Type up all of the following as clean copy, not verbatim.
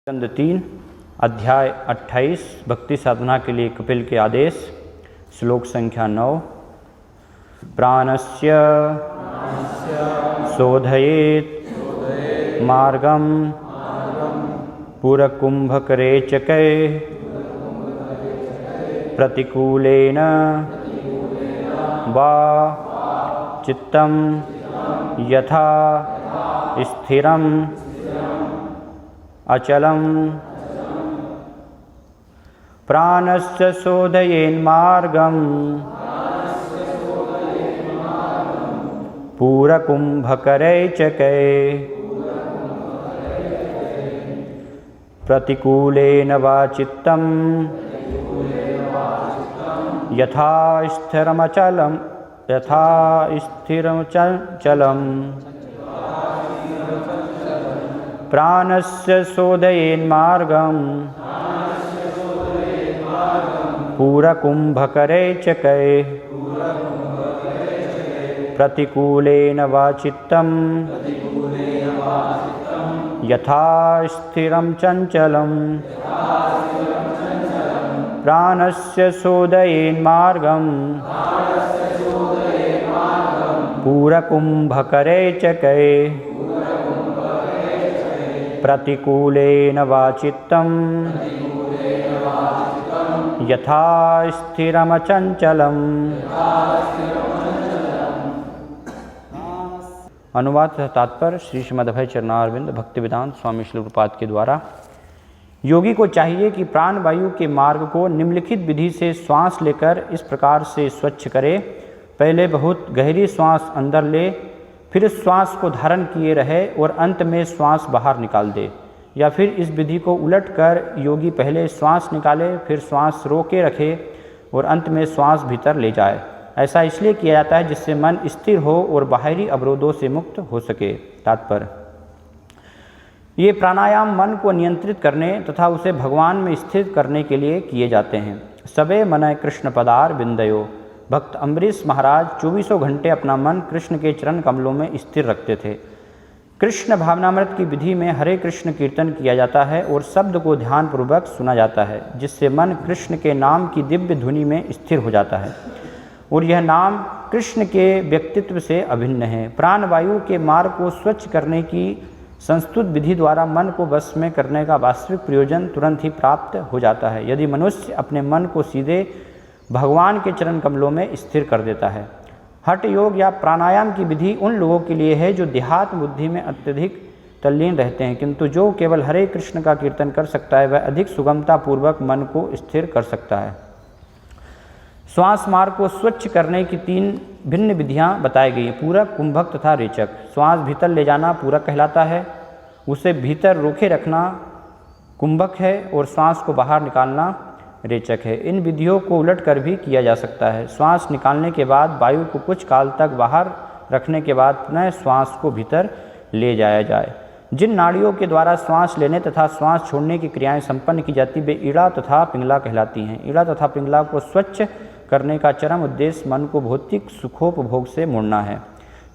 स्कंद 3 अध्याय 28 भक्ति साधना के लिए कपिल के आदेश। श्लोक संख्या 9। प्राणस्य शोधयेत् मार्गं पुरकुंभकरेचकै प्रतिकूलेन वा चित्तं यथा स्थिरं अचलं प्राणस्य शोधयेन्मार्गं पूरकुंभकरैचकै प्रतिकूलेन वा चित्तं यथा स्थिरमचलं प्राणस्य शोधयेन्मार्गं पूरकुंभकरैचकै प्रतिकूलेन वा चित्तं यथा स्थिरं चञ्चलं प्राणस्य शोधयेन्मार्गं पूरकुंभकरैचकै प्रतिकूलेन वा चित्तं यथा स्थिरमचञ्चलम्। अनुवाद तथा तात्पर्य श्री श्रीमद्भय चरणारविंद भक्तिवेदांत स्वामी श्री रूपाद के द्वारा। योगी को चाहिए कि प्राण वायु के मार्ग को निम्नलिखित विधि से श्वास लेकर इस प्रकार से स्वच्छ करे। पहले बहुत गहरी श्वास अंदर ले, फिर श्वास को धारण किए रहे और अंत में श्वास बाहर निकाल दे। या फिर इस विधि को उलट कर योगी पहले श्वास निकाले, फिर श्वास रोके रखे और अंत में श्वास भीतर ले जाए। ऐसा इसलिए किया जाता है जिससे मन स्थिर हो और बाहरी अवरोधों से मुक्त हो सके। तात्पर्य: ये प्राणायाम मन को नियंत्रित करने तथा उसे भगवान में स्थिर करने के लिए किए जाते हैं। सबे मनय कृष्ण पदार बिंदयो। भक्त अम्बरीश महाराज 24 घंटे अपना मन कृष्ण के चरण कमलों में स्थिर रखते थे। कृष्ण भावनामृत की विधि में हरे कृष्ण कीर्तन किया जाता है और शब्द को ध्यानपूर्वक सुना जाता है, जिससे मन कृष्ण के नाम की दिव्य धुनि में स्थिर हो जाता है और यह नाम कृष्ण के व्यक्तित्व से अभिन्न है। प्राण वायु के मार्ग को स्वच्छ करने की संस्तुत विधि द्वारा मन को वश में करने का वास्तविक प्रयोजन तुरंत ही प्राप्त हो जाता है यदि मनुष्य अपने मन को सीधे भगवान के चरण कमलों में स्थिर कर देता है। हठ योग या प्राणायाम की विधि उन लोगों के लिए है जो देहात्म बुद्धि में अत्यधिक तल्लीन रहते हैं, किंतु जो केवल हरे कृष्ण का कीर्तन कर सकता है वह अधिक सुगमता पूर्वक मन को स्थिर कर सकता है। श्वास मार्ग को स्वच्छ करने की 3 भिन्न विधियां बताई गई हैं: पूरक, कुंभक तथा रेचक। श्वास भीतर ले जाना पूरक कहलाता है, उसे भीतर रोके रखना कुंभक है और श्वास को बाहर निकालना रेचक है। इन विधियों को उलट कर भी किया जा सकता है। श्वास निकालने के बाद वायु को कुछ काल तक बाहर रखने के बाद पुनः श्वास को भीतर ले जाया जाए। जिन नाड़ियों के द्वारा श्वास लेने तथा श्वास छोड़ने की क्रियाएं संपन्न की जाती वे ईड़ा तथा पिंगला कहलाती हैं। ईड़ा तथा पिंगला को स्वच्छ करने का चरम उद्देश्य मन को भौतिक सुखोपभोग से मोड़ना है।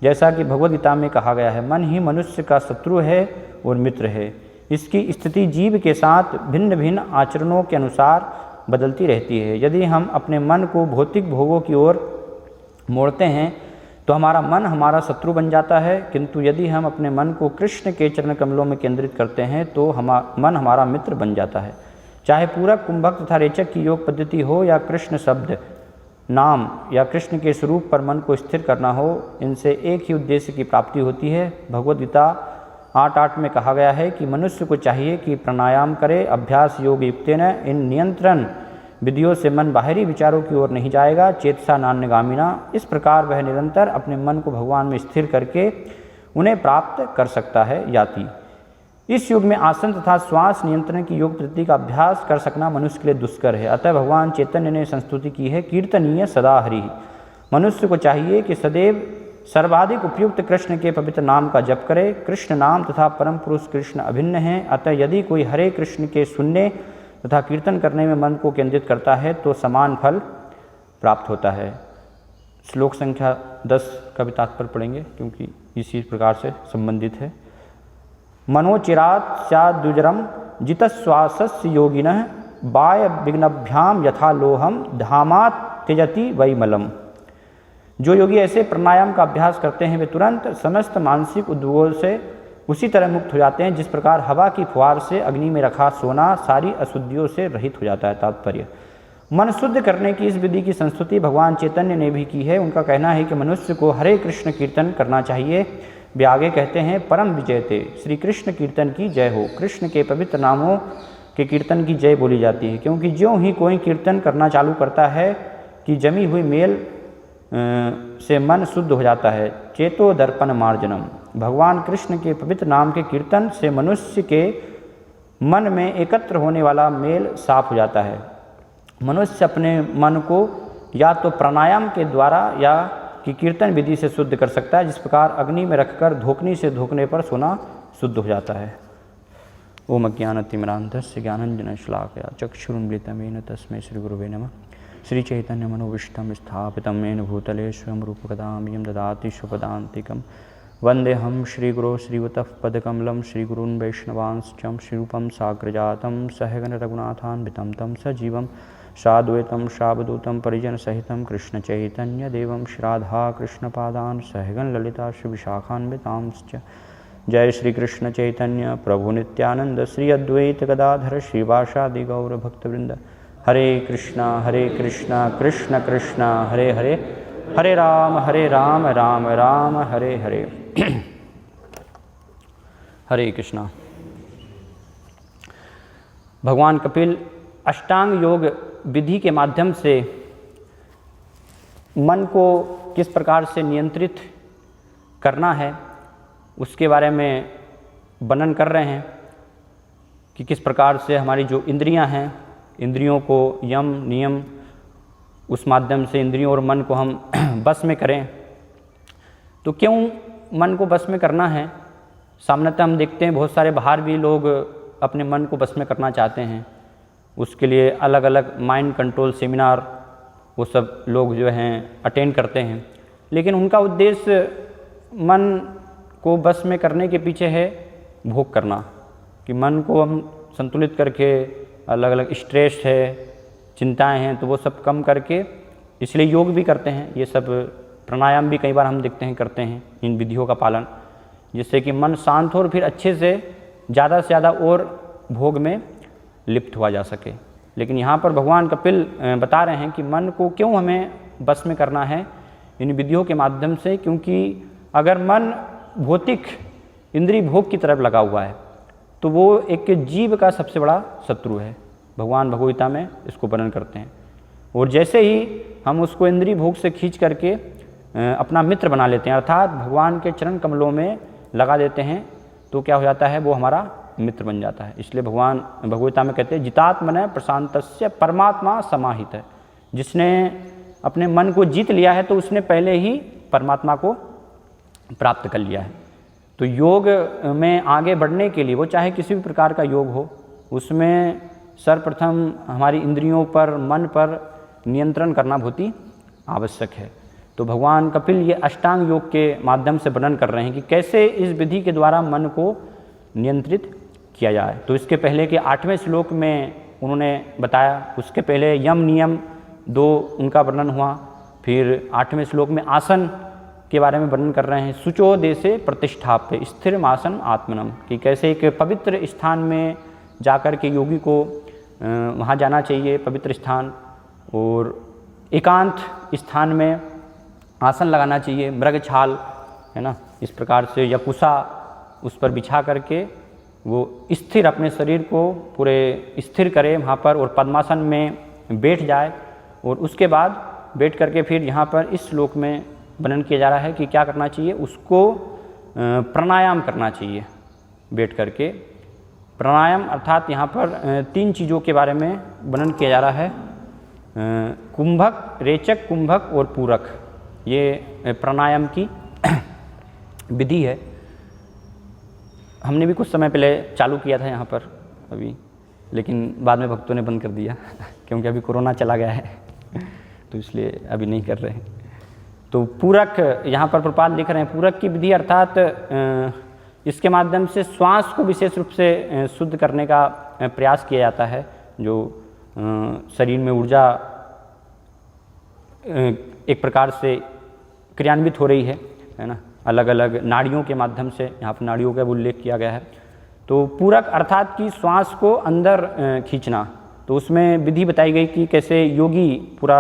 जैसा कि भगवद गीता में कहा गया है, मन ही मनुष्य का शत्रु है और मित्र है। इसकी स्थिति जीव के साथ भिन्न भिन्न आचरणों के अनुसार बदलती रहती है। यदि हम अपने मन को भौतिक भोगों की ओर मोड़ते हैं तो हमारा मन हमारा शत्रु बन जाता है, किंतु यदि हम अपने मन को कृष्ण के चरण कमलों में केंद्रित करते हैं तो मन हमारा मित्र बन जाता है। चाहे पूरक, कुंभक तथा रेचक की योग पद्धति हो या कृष्ण शब्द, नाम या कृष्ण के स्वरूप पर मन को स्थिर करना हो, इनसे एक ही उद्देश्य की प्राप्ति होती है। भगवद गीता 8:8 में कहा गया है कि मनुष्य को चाहिए कि प्राणायाम करे, अभ्यास योग युक्तेन। इन नियंत्रण विधियों से मन बाहरी विचारों की ओर नहीं जाएगा। चेतसा नान्यगामिना। इस प्रकार वह निरंतर अपने मन को भगवान में स्थिर करके उन्हें प्राप्त कर सकता है। याति इस युग में आसन तथा श्वास नियंत्रण की योग पद्धति का अभ्यास कर सकना मनुष्य के लिए दुष्कर है। अतः भगवान चैतन्य ने संस्तुति की है, कीर्तनीय सदा हरि। मनुष्य को चाहिए कि सदैव सर्वाधिक उपयुक्त कृष्ण के पवित्र नाम का जप करे। कृष्ण नाम तथा परम पुरुष कृष्ण अभिन्न हैं। अतः यदि कोई हरे कृष्ण के सुनने तथा कीर्तन करने में मन को केंद्रित करता है तो समान फल प्राप्त होता है। श्लोक संख्या 10 का भी तात्पर्य पढ़ेंगे क्योंकि इसी प्रकार से संबंधित है। मनोचिरात स्याद्दुजरम जितश्वासस्य योगिनः बाय विघ्नभ्याम यथा लोहम धामात त्यजति वैमलम। जो योगी ऐसे प्राणायाम का अभ्यास करते हैं वे तुरंत समस्त मानसिक उद्वेगों से उसी तरह मुक्त हो जाते हैं जिस प्रकार हवा की फुहार से अग्नि में रखा सोना सारी अशुद्धियों से रहित हो जाता है। तात्पर्य, मन शुद्ध करने की इस विधि की संस्तुति भगवान चैतन्य ने भी की है। उनका कहना है कि मनुष्य को हरे कृष्ण कीर्तन करना चाहिए। वे आगे कहते हैं, परम विजयते, श्री कृष्ण कीर्तन की जय हो। कृष्ण के पवित्र नामों के कीर्तन की जय बोली जाती है, क्योंकि ज्यों ही कोई कीर्तन करना चालू करता है कि जमी हुई मेल से मन शुद्ध हो जाता है। चेतो दर्पण मार्जनम, भगवान कृष्ण के पवित्र नाम के कीर्तन से मनुष्य के मन में एकत्र होने वाला मेल साफ हो जाता है। मनुष्य अपने मन को या तो प्राणायाम के द्वारा या कि कीर्तन विधि से शुद्ध कर सकता है, जिस प्रकार अग्नि में रखकर धोखनी से धोखने पर सोना शुद्ध हो जाता है। ओम अज्ञानतिमिरान्धस्य ज्ञानाञ्जनशलाकया चक्षुरुन्मिलितं तस्मै श्रीगुरुवे नमः। श्रीचैतन्यमनोभीष्टं स्थापितं येन भूतले स्वयं रूपकदा मह्यं ददाति स्वपदान्तिकं। वन्देऽहं श्रीगुरो श्रीयुतः पदकमलं श्रीगुरून् वैष्णवांश्च श्रीरूपं साग्रजातं सहगण रघुनाथान्वितं तं सजीवं साद्वैतं सावधूतं परिजनसहितं कृष्णचैतन्यदेवं श्रीराधा कृष्णपादान् सहगण ललिता श्रीविशाखान्वितांश्च। जय श्री कृष्ण चैतन्य प्रभु नित्यानंद श्री अद्वैत गदाधर श्रीवासादि गौर भक्तवृंद। हरे कृष्णा कृष्ण कृष्ण हरे हरे, हरे राम राम राम हरे हरे। हरे कृष्णा। भगवान कपिल अष्टांग योग विधि के माध्यम से मन को किस प्रकार से नियंत्रित करना है उसके बारे में वर्णन कर रहे हैं कि किस प्रकार से हमारी जो इंद्रियां हैं, इंद्रियों को यम नियम उस माध्यम से इंद्रियों और मन को हम बस में करें। तो क्यों मन को बस में करना है? सामान्यतः हम देखते हैं बहुत सारे बाहर भी लोग अपने मन को बस में करना चाहते हैं, उसके लिए अलग अलग माइंड कंट्रोल सेमिनार वो सब लोग जो हैं अटेंड करते हैं, लेकिन उनका उद्देश्य मन को बस में करने के पीछे है भोग करना, कि मन को हम संतुलित करके अलग अलग स्ट्रेस है, चिंताएं हैं, तो वो सब कम करके इसलिए योग भी करते हैं। ये सब प्राणायाम भी कई बार हम देखते हैं करते हैं इन विधियों का पालन, जिससे कि मन शांत हो और फिर अच्छे से ज़्यादा और भोग में लिप्त हुआ जा सके। लेकिन यहाँ पर भगवान कपिल बता रहे हैं कि मन को क्यों हमें बस में करना है इन विधियों के माध्यम से, क्योंकि अगर मन भौतिक इंद्रिय भोग की तरफ लगा हुआ है तो वो एक जीव का सबसे बड़ा शत्रु है। भगवान भगवद गीता में इसको वर्णन करते हैं। और जैसे ही हम उसको इंद्रिय भोग से खींच करके अपना मित्र बना लेते हैं, अर्थात भगवान के चरण कमलों में लगा देते हैं, तो क्या हो जाता है, वो हमारा मित्र बन जाता है। इसलिए भगवान भगवद गीता में कहते हैं, जितात्मनः प्रशांतस्य परमात्मा समाहित है। जिसने अपने मन को जीत लिया है तो उसने पहले ही परमात्मा को प्राप्त कर लिया है। तो योग में आगे बढ़ने के लिए, वो चाहे किसी भी प्रकार का योग हो, उसमें सर्वप्रथम हमारी इंद्रियों पर, मन पर नियंत्रण करना बहुत ही आवश्यक है। तो भगवान कपिल ये अष्टांग योग के माध्यम से वर्णन कर रहे हैं कि कैसे इस विधि के द्वारा मन को नियंत्रित किया जाए। तो इसके पहले के 8वें श्लोक में उन्होंने बताया, उसके पहले यम नियम 2 उनका वर्णन हुआ, फिर 8वें श्लोक में आसन के बारे में वर्णन कर रहे हैं। शुचो देशे प्रतिष्ठाप्य स्थिर आसन आत्मनम, कि कैसे एक पवित्र स्थान में जाकर के योगी को वहाँ जाना चाहिए, पवित्र स्थान, और एकांत स्थान में आसन लगाना चाहिए, मृग छाल है ना, इस प्रकार से या पुसा उस पर बिछा करके वो स्थिर अपने शरीर को पूरे स्थिर करे वहाँ पर, और पद्मासन में बैठ जाए। और उसके बाद बैठ करके फिर यहाँ पर इस श्लोक में वर्णन किया जा रहा है कि क्या करना चाहिए, उसको प्राणायाम करना चाहिए बैठ करके। प्राणायाम अर्थात यहाँ पर 3 चीज़ों के बारे में वर्णन किया जा रहा है, कुंभक, रेचक कुंभक और पूरक। ये प्राणायाम की विधि है। हमने भी कुछ समय पहले चालू किया था यहाँ पर अभी, लेकिन बाद में भक्तों ने बंद कर दिया क्योंकि अभी कोरोना चला गया है तो इसलिए अभी नहीं कर रहे हैं। तो पूरक यहाँ पर प्रपात लिख रहे हैं, पूरक की विधि अर्थात इसके माध्यम से श्वास को विशेष रूप से शुद्ध करने का प्रयास किया जाता है। जो शरीर में ऊर्जा एक प्रकार से क्रियान्वित हो रही है ना, अलग अलग नाड़ियों के माध्यम से, यहाँ पर नाड़ियों का उल्लेख किया गया है। तो पूरक अर्थात कि श्वास को अंदर खींचना, तो उसमें विधि बताई गई कि कैसे योगी पूरा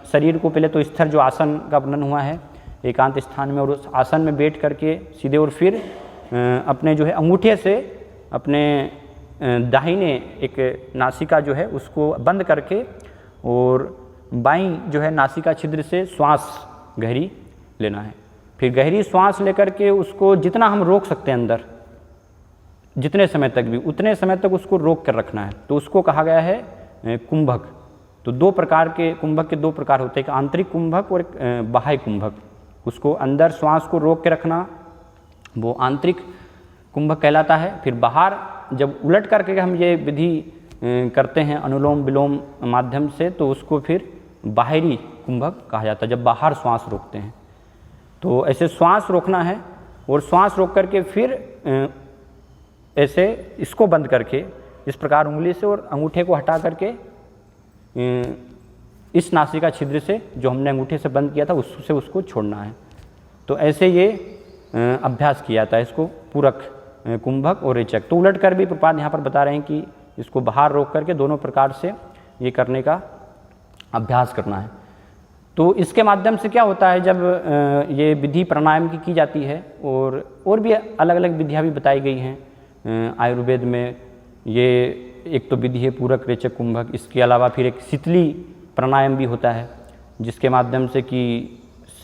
शरीर को, पहले तो स्थिर जो आसन का वर्णन हुआ है एकांत स्थान में, और उस आसन में बैठ करके सीधे, और फिर अपने जो है अंगूठे से अपने दाहिने एक नासिका जो है उसको बंद करके और बाईं जो है नासिका छिद्र से श्वास गहरी लेना है। फिर गहरी श्वास लेकर के उसको जितना हम रोक सकते हैं अंदर, जितने समय तक भी, उतने समय तक उसको रोक कर रखना है। तो उसको कहा गया है कुंभक। तो दो प्रकार के कुंभक के दो प्रकार होते हैं, एक आंतरिक कुंभक और एक बाह्य कुंभक। उसको अंदर श्वास को रोक के रखना वो आंतरिक कुंभक कहलाता है। फिर बाहर जब उलट करके हम ये विधि करते हैं अनुलोम विलोम माध्यम से, तो उसको फिर बाहरी कुंभक कहा जाता है, जब बाहर श्वास रोकते हैं। तो ऐसे श्वास रोकना है और श्वास रोक करके फिर ऐसे इसको बंद करके इस प्रकार उंगली से और अंगूठे को हटा करके इस नासिका छिद्र से जो हमने अंगूठे से बंद किया था उससे उसको छोड़ना है। तो ऐसे ये अभ्यास किया जाता है, इसको पूरक कुंभक और रेचक। तो उलट कर भी प्रपात यहाँ पर बता रहे हैं कि इसको बाहर रोक करके दोनों प्रकार से ये करने का अभ्यास करना है। तो इसके माध्यम से क्या होता है, जब ये विधि प्राणायाम की जाती है, और भी अलग अलग विधियाँ भी बताई गई हैं आयुर्वेद में। ये एक तो विधि है पूरक रेचक कुंभक, इसके अलावा फिर एक शीतली प्राणायाम भी होता है, जिसके माध्यम से कि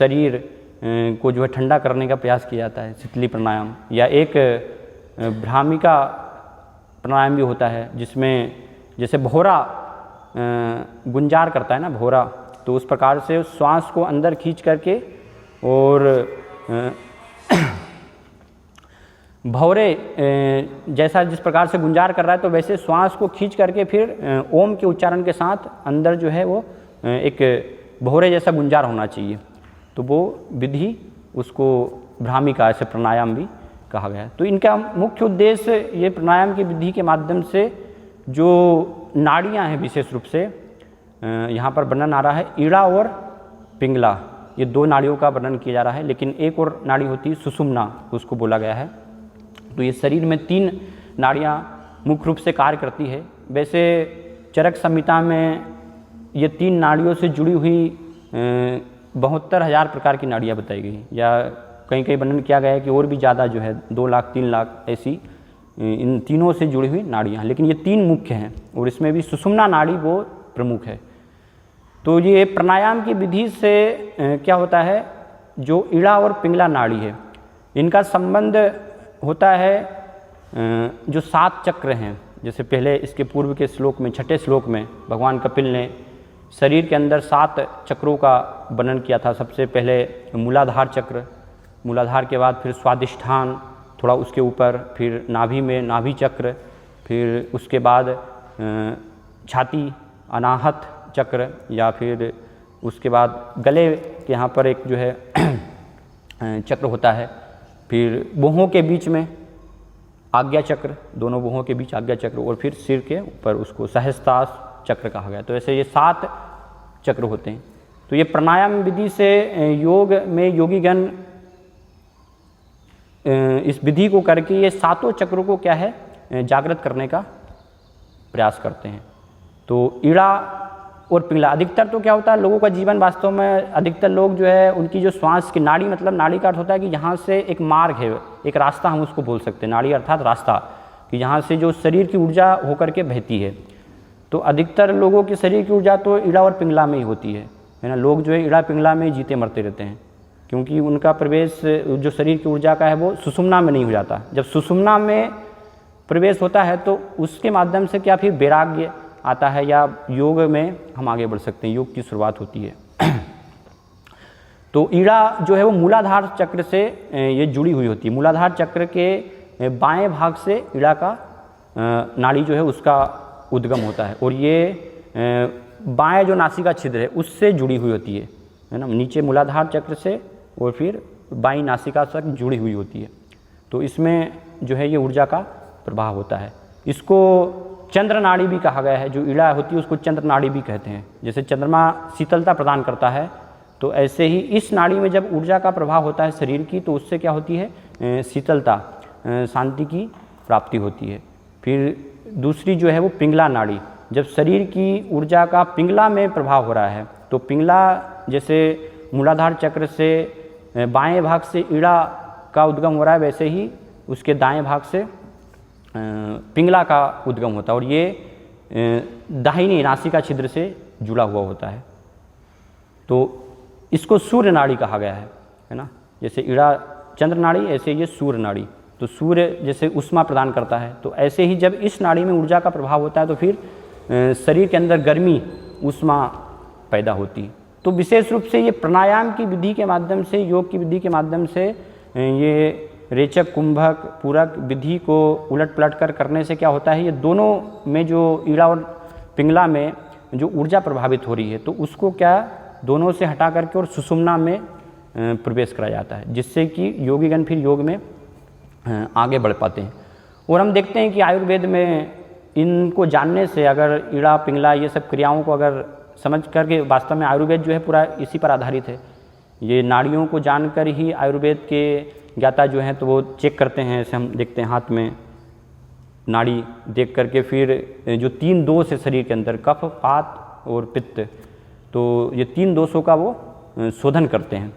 शरीर को जो है ठंडा करने का प्रयास किया जाता है, शीतली प्राणायाम। या एक भ्रामिका प्राणायाम भी होता है, जिसमें जैसे भौरा गुंजार करता है ना, भौरा, तो उस प्रकार से श्वास को अंदर खींच करके और भौरे जैसा जिस प्रकार से गुंजार कर रहा है, तो वैसे श्वास को खींच करके फिर ओम के उच्चारण के साथ अंदर जो है वो एक भौरे जैसा गुंजार होना चाहिए। तो वो विधि उसको भ्रामिका ऐसे प्राणायाम भी कहा गया है। तो इनका मुख्य उद्देश्य ये प्राणायाम की विधि के माध्यम से जो नाड़ियाँ हैं, विशेष रूप से यहाँ पर वर्णन आ रहा है ईड़ा और पिंगला, ये दो नाड़ियों का वर्णन किया जा रहा है। लेकिन एक और नाड़ी होती है सुषुम्ना, उसको बोला गया है। तो ये शरीर में 3 नाड़ियाँ मुख्य रूप से कार्य करती है। वैसे चरक संहिता में ये 3 नाड़ियों से जुड़ी हुई 72,000 प्रकार की नाड़ियाँ बताई गई, या कहीं कहीं वर्णन किया गया है कि और भी ज़्यादा जो है 2 लाख 3 लाख ऐसी इन तीनों से जुड़ी हुई नाड़ियाँ, लेकिन ये 3 मुख्य हैं और इसमें भी सुषुम्ना नाड़ी वो प्रमुख है। तो ये प्राणायाम की विधि से क्या होता है, जो ईड़ा और पिंगला नाड़ी है इनका संबंध होता है जो 7 चक्र हैं। जैसे पहले इसके पूर्व के श्लोक में, 6ठे श्लोक में भगवान कपिल ने शरीर के अंदर 7 चक्रों का वर्णन किया था। सबसे पहले मूलाधार चक्र, मूलाधार के बाद फिर स्वादिष्ठान, थोड़ा उसके ऊपर फिर नाभि में नाभि चक्र, फिर उसके बाद छाती अनाहत चक्र, या फिर उसके बाद गले के यहाँ पर एक जो है चक्र होता है, फिर भुहों के बीच में आज्ञा चक्र, दोनों भुहों के बीच आज्ञा चक्र, और फिर सिर के ऊपर उसको सहस्त्रास चक्र कहा गया। तो ऐसे ये 7 चक्र होते हैं। तो ये प्राणायाम विधि से योग में योगीगण इस विधि को करके ये 7 चक्रों को क्या है जागृत करने का प्रयास करते हैं। तो ईड़ा और पिंगला, अधिकतर तो क्या होता है लोगों का जीवन वास्तव में, अधिकतर लोग जो है उनकी जो श्वास की नाड़ी, मतलब नाड़ी का अर्थ होता है कि यहाँ से एक मार्ग है, एक रास्ता हम उसको बोल सकते हैं, नाड़ी अर्थात रास्ता, कि यहाँ से जो शरीर की ऊर्जा होकर के बहती है। तो अधिकतर लोगों की शरीर की ऊर्जा तो ईड़ा और पिंगला में ही होती है ना। लोग जो है ईड़ा पिंगला में जीते मरते रहते हैं, क्योंकि उनका प्रवेश जो शरीर की ऊर्जा का है वो सुषुम्ना में नहीं हो जाता। जब सुषुम्ना में प्रवेश होता है तो उसके माध्यम से क्या फिर वैराग्य आता है, या योग में हम आगे बढ़ सकते हैं, योग की शुरुआत होती है। तो ईड़ा जो है वो मूलाधार चक्र से ये जुड़ी हुई होती है। मूलाधार चक्र के बाएं भाग से ईड़ा का नाड़ी जो है उसका उद्गम होता है, और ये बाएं जो नासिका छिद्र है उससे जुड़ी हुई होती है ना, नीचे मूलाधार चक्र से और फिर बाईं नासिका तक जुड़ी हुई होती है। तो इसमें जो है ये ऊर्जा का प्रभाव होता है। इसको चंद्र नाड़ी भी कहा गया है, जो ईड़ा होती है उसको चंद्र नाड़ी भी कहते हैं। जैसे चंद्रमा शीतलता प्रदान करता है, तो ऐसे ही इस नाड़ी में जब ऊर्जा का प्रभाव होता है शरीर की, तो उससे क्या होती है, शीतलता, शांति की प्राप्ति होती है। फिर दूसरी जो है वो पिंगला नाड़ी, जब शरीर की ऊर्जा का पिंगला में प्रभाव हो रहा है, तो पिंगला जैसे मूलाधार चक्र से बाएं भाग से ईड़ा का उद्गम हो रहा है, वैसे ही उसके दाएं भाग से पिंगला का उद्गम होता है, और ये दाहिनी नासिका छिद्र से जुड़ा हुआ होता है। तो इसको सूर्य नाड़ी कहा गया है ना। जैसे ईड़ा चंद्र नाड़ी, ऐसे ये सूर्य नाड़ी। तो सूर्य जैसे उष्मा प्रदान करता है, तो ऐसे ही जब इस नाड़ी में ऊर्जा का प्रभाव होता है तो फिर शरीर के अंदर गर्मी, उष्मा पैदा होती है। तो विशेष रूप से ये प्राणायाम की विधि के माध्यम से, योग की विधि के माध्यम से ये रेचक, कुंभक, पूरक विधि को उलट पलट कर करने से क्या होता है, ये दोनों में जो ईड़ा और पिंगला में जो ऊर्जा प्रभावित हो रही है, तो उसको क्या दोनों से हटा करके और सुषुम्ना में प्रवेश कराया जाता है, जिससे कि योगीगण फिर योग में आगे बढ़ पाते हैं। और हम देखते हैं कि आयुर्वेद में इनको जानने से, अगर ईड़ा, पिंगला, ये सब क्रियाओं को अगर समझ करके, वास्तव में आयुर्वेद जो है पूरा इसी पर आधारित है। ये नाड़ियों को जानकर ही आयुर्वेद के ज्ञाता जो हैं तो वो चेक करते हैं। जैसे हम देखते हैं हाथ में नाड़ी देख करके, फिर जो 3 दोष है शरीर के अंदर, कफ, पात और पित्त, तो ये 3 दोषों का वो शोधन करते हैं।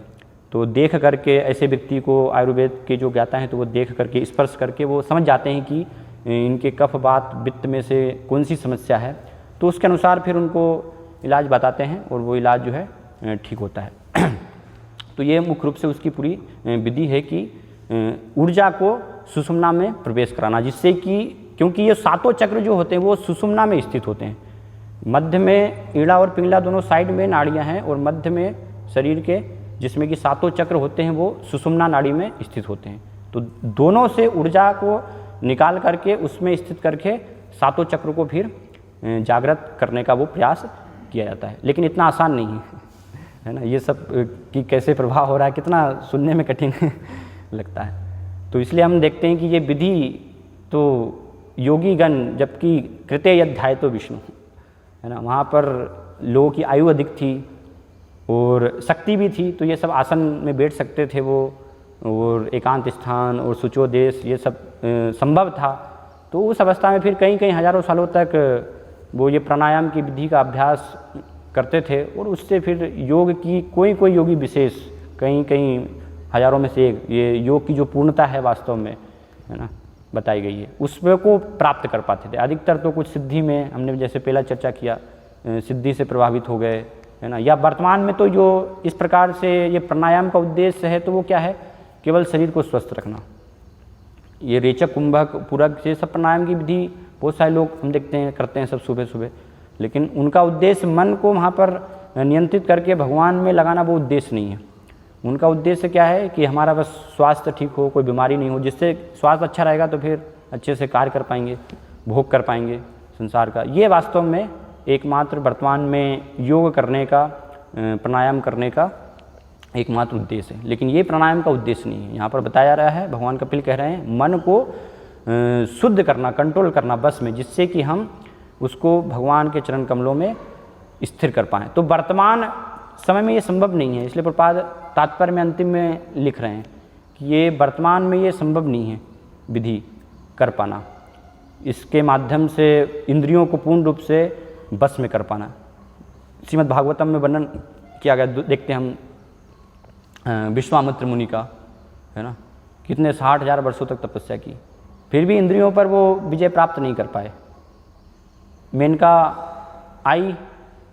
तो देख करके ऐसे व्यक्ति को, आयुर्वेद के जो ज्ञाता हैं, तो वो देख करके, स्पर्श करके वो समझ जाते हैं कि इनके कफ, वात, पित्त में से कौन सी समस्या है, तो उसके अनुसार फिर उनको इलाज बताते हैं और वो इलाज जो है ठीक होता है। तो ये मुख्य रूप से उसकी पूरी विधि है कि ऊर्जा को सुषुम्ना में प्रवेश कराना, जिससे कि, क्योंकि ये 7 चक्र जो होते हैं वो सुषुम्ना में स्थित होते हैं। मध्य में ईड़ा और पिंगला दोनों साइड में नाड़ियाँ हैं, और मध्य में शरीर के जिसमें कि 7 चक्र होते हैं वो सुषुम्ना नाड़ी में स्थित होते हैं। तो दोनों से ऊर्जा को निकाल करके उसमें स्थित करके 7 चक्र को फिर जागृत करने का वो प्रयास किया जाता है। लेकिन इतना आसान नहीं है ना, ये सब कि कैसे प्रभाव हो रहा है, कितना सुनने में कठिन लगता है। तो इसलिए हम देखते हैं कि ये विधि तो योगीगण, जबकि कृते यध्याय तो विष्णु, है ना, वहाँ पर लोगों की आयु अधिक थी और शक्ति भी थी, तो ये सब आसन में बैठ सकते थे वो, और एकांत स्थान और सुचोदेश ये सब संभव था। तो उस अवस्था में फिर कई कई हजारों सालों तक वो ये प्राणायाम की विधि का अभ्यास करते थे, और उससे फिर योग की कोई योगी विशेष, कई हजारों में से एक, ये योग की जो पूर्णता है वास्तव में, है ना, बताई गई है, उसमें को प्राप्त कर पाते थे। अधिकतर तो कुछ सिद्धि में, हमने जैसे पहला चर्चा किया, सिद्धि से प्रभावित हो गए, है ना। या वर्तमान में तो जो इस प्रकार से ये प्राणायाम का उद्देश्य है, तो वो क्या है, केवल शरीर को स्वस्थ रखना। ये रेचक, कुंभक, पूरक, ये सब प्राणायाम की विधि बहुत सारे लोग हम देखते हैं करते हैं सब सुबह सुबह, लेकिन उनका उद्देश्य मन को वहाँ पर नियंत्रित करके भगवान में लगाना वो उद्देश्य नहीं है। उनका उद्देश्य क्या है कि हमारा बस स्वास्थ्य ठीक हो, कोई बीमारी नहीं हो, जिससे स्वास्थ्य अच्छा रहेगा तो फिर अच्छे से कार्य कर पाएंगे, भोग कर पाएंगे संसार का। ये वास्तव में एकमात्र वर्तमान में योग करने का, प्राणायाम करने का एकमात्र उद्देश्य है। लेकिन ये प्राणायाम का उद्देश्य नहीं है। यहाँ पर बताया रहा है, भगवान कपिल कह रहे हैं, मन को शुद्ध करना, कंट्रोल करना बस में, जिससे कि हम उसको भगवान के चरण कमलों में स्थिर कर पाएँ। तो वर्तमान समय में ये संभव नहीं है, इसलिए प्रपाद तात्पर्य में अंतिम में लिख रहे हैं कि ये वर्तमान में ये संभव नहीं है विधि कर पाना, इसके माध्यम से इंद्रियों को पूर्ण रूप से बस में कर पाना। श्रीमद् भागवतम में वर्णन किया गया, देखते हैं हम विश्वामित्र मुनि का, है ना, कितने 60,000 वर्षों तक तपस्या की, फिर भी इंद्रियों पर वो विजय प्राप्त नहीं कर पाए। मेनका आई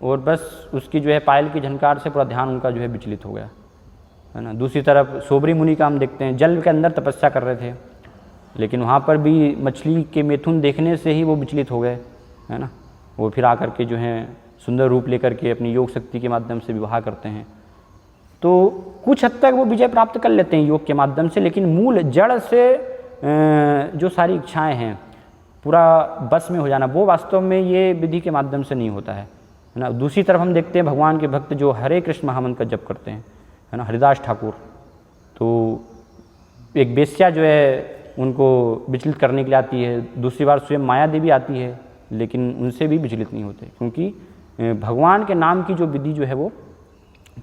और बस उसकी जो है पायल की झनकार से पूरा ध्यान उनका जो है विचलित हो गया, है ना। दूसरी तरफ सोबरी मुनि का हम देखते हैं, जल के अंदर तपस्या कर रहे थे, लेकिन वहाँ पर भी मछली के मैथुन देखने से ही वो विचलित हो गए, है ना। वो फिर आकर के जो है सुंदर रूप लेकर के अपनी योग शक्ति के माध्यम से विवाह करते हैं। तो कुछ हद तक वो विजय प्राप्त कर लेते हैं योग के माध्यम से, लेकिन मूल जड़ से जो सारी इच्छाएं हैं पूरा बस में हो जाना, वो वास्तव में ये विधि के माध्यम से नहीं होता है ना। दूसरी तरफ हम देखते हैं भगवान के भक्त जो हरे कृष्ण महामंत्र का जप करते हैं, है ना, हरिदास ठाकुर, तो एक वेश्या जो है उनको विचलित करने के लिए आती है, दूसरी बार स्वयं माया देवी आती है, लेकिन उनसे भी विचलित नहीं होते, क्योंकि भगवान के नाम की जो विधि जो है वो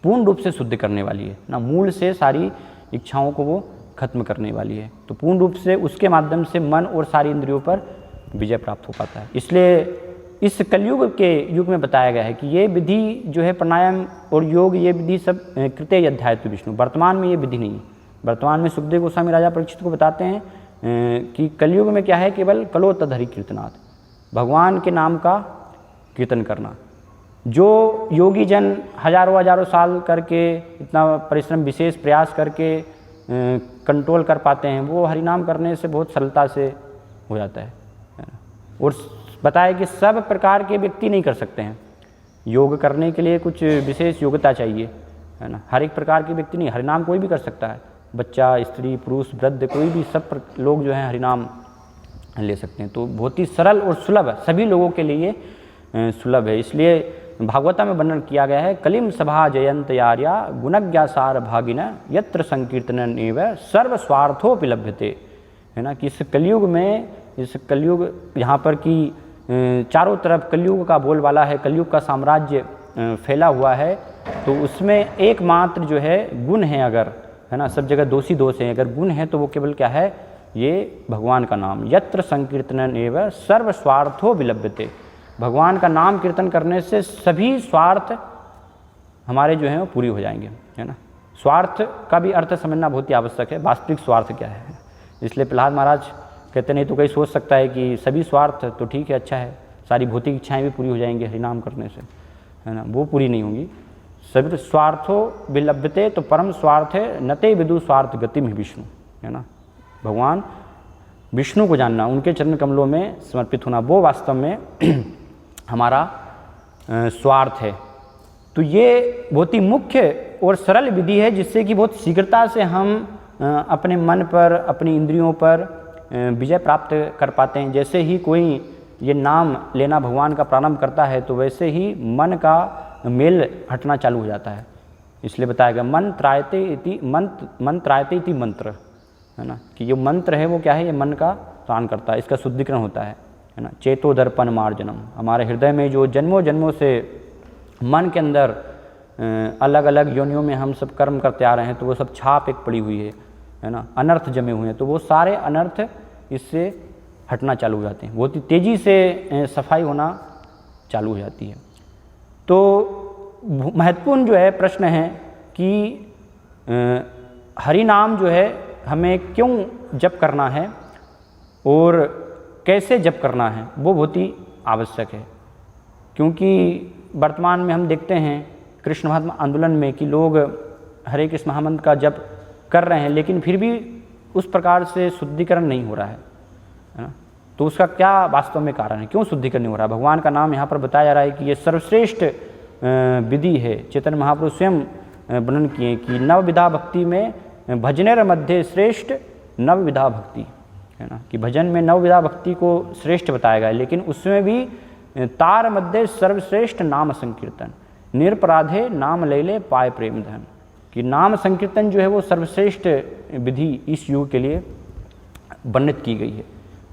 पूर्ण रूप से शुद्ध करने वाली है ना, मूल से सारी इच्छाओं को वो खत्म करने वाली है। तो पूर्ण रूप से उसके माध्यम से मन और सारी इंद्रियों पर विजय प्राप्त हो पाता है। इसलिए इस कलयुग के युग में बताया गया है कि ये विधि जो है प्राणायाम और योग, ये विधि सब कृत्य अध्यात्म विष्णु। वर्तमान में ये विधि नहीं है। वर्तमान में सुखदेव गोस्वामी राजा परीक्षित को बताते हैं कि कलयुग में क्या है, केवल कलो तदहरि कीर्तनाथ, भगवान के नाम का कीर्तन करना। जो योगी जन हजारों साल करके इतना परिश्रम विशेष प्रयास करके कंट्रोल कर पाते हैं, वो हरिनाम करने से बहुत सरलता से हो जाता है। और बताया कि सब प्रकार के व्यक्ति नहीं कर सकते हैं, योग करने के लिए कुछ विशेष योग्यता चाहिए, है ना। हर एक प्रकार के व्यक्ति नहीं, हरिनाम कोई भी कर सकता है, बच्चा, स्त्री, पुरुष, वृद्ध, कोई भी सब लोग जो हैं हरिनाम ले सकते हैं। तो बहुत ही सरल और सुलभ है, सभी लोगों के लिए सुलभ है। इसलिए भागवता में वर्णन किया गया है, कलिम सभा जयंत यार्या गुणज्ञासार भागिन यत्र संकीर्तन एव सर्व स्वार्थोपि लभ्यते, है ना। कि इस कलयुग में, इस कलयुग यहाँ पर कि चारों तरफ कलयुग का बोलबाला है, कलयुग का साम्राज्य फैला हुआ है, तो उसमें एकमात्र जो है गुण है, अगर है ना, सब जगह दोषी दोष हैं, अगर गुण है तो वो केवल क्या है, ये भगवान का नाम। यत्र संकीर्तन एव सर्व स्वार्थो विलभ्यते, भगवान का नाम कीर्तन करने से सभी स्वार्थ हमारे जो हैं वो पूरी हो जाएंगे, है ना। स्वार्थ का भी अर्थ समझना बहुत ही आवश्यक है, वास्तविक स्वार्थ क्या है। इसलिए प्रहलाद महाराज कहते नहीं तो कोई सोच सकता है कि सभी स्वार्थ तो ठीक है, अच्छा है, सारी भौतिक इच्छाएं भी पूरी हो जाएंगी हरिनाम करने से, है ना, वो पूरी नहीं होंगी। सभी स्वार्थो विलभ्यते, तो परम स्वार्थ है नते विदु स्वार्थ गतिम ही विष्णु, है ना। भगवान विष्णु को जानना, उनके चरण कमलों में समर्पित होना, वो वास्तव में हमारा स्वार्थ है। तो ये बहुत ही मुख्य और सरल विधि है, जिससे कि बहुत शीघ्रता से हम अपने मन पर, अपनी इंद्रियों पर विजय प्राप्त कर पाते हैं। जैसे ही कोई ये नाम लेना भगवान का प्रारंभ करता है, तो वैसे ही मन का मेल हटना चालू हो जाता है। इसलिए बताया गया मन त्रायते इति मंत्र, है ना, कि ये मंत्र है वो क्या है, ये मन का त्राण करता है, इसका शुद्धिकरण होता है ना। चेतो दर्पण मार्जनम, हमारे हृदय में जो जन्मों जन्मों से मन के अंदर अलग अलग योनियों में हम सब कर्म करते आ रहे हैं, तो वो सब छाप एक पड़ी हुई है ना, अनर्थ जमे हुए हैं, तो वो सारे अनर्थ इससे हटना चालू हो जाते हैं, बहुत ही तेज़ी से सफाई होना चालू हो जाती है। तो महत्वपूर्ण जो है प्रश्न है कि हरि नाम जो है हमें क्यों जप करना है और कैसे जप करना है, वो बहुत ही आवश्यक है। क्योंकि वर्तमान में हम देखते हैं कृष्ण महात्मा आंदोलन में कि लोग हरे कृष्ण महामंत्र का जप कर रहे हैं, लेकिन फिर भी उस प्रकार से शुद्धिकरण नहीं हो रहा है ना। तो उसका क्या वास्तव में कारण है, क्यों शुद्धिकरण नहीं हो रहा है। भगवान का नाम यहाँ पर बताया जा रहा है कि ये सर्वश्रेष्ठ विधि है। चैतन्य महाप्रभु स्वयं वर्णन किए कि नवविधा भक्ति में भजनेर मध्य श्रेष्ठ नवविधा भक्ति, है ना, कि भजन में नवविधा भक्ति को श्रेष्ठ बताया गया है, लेकिन उसमें भी तार मध्य सर्वश्रेष्ठ नाम संकीर्तन, निरपराधे नाम ले ले पाए प्रेम धन, कि नाम संकीर्तन जो है वो सर्वश्रेष्ठ विधि इस युग के लिए वर्णित की गई है।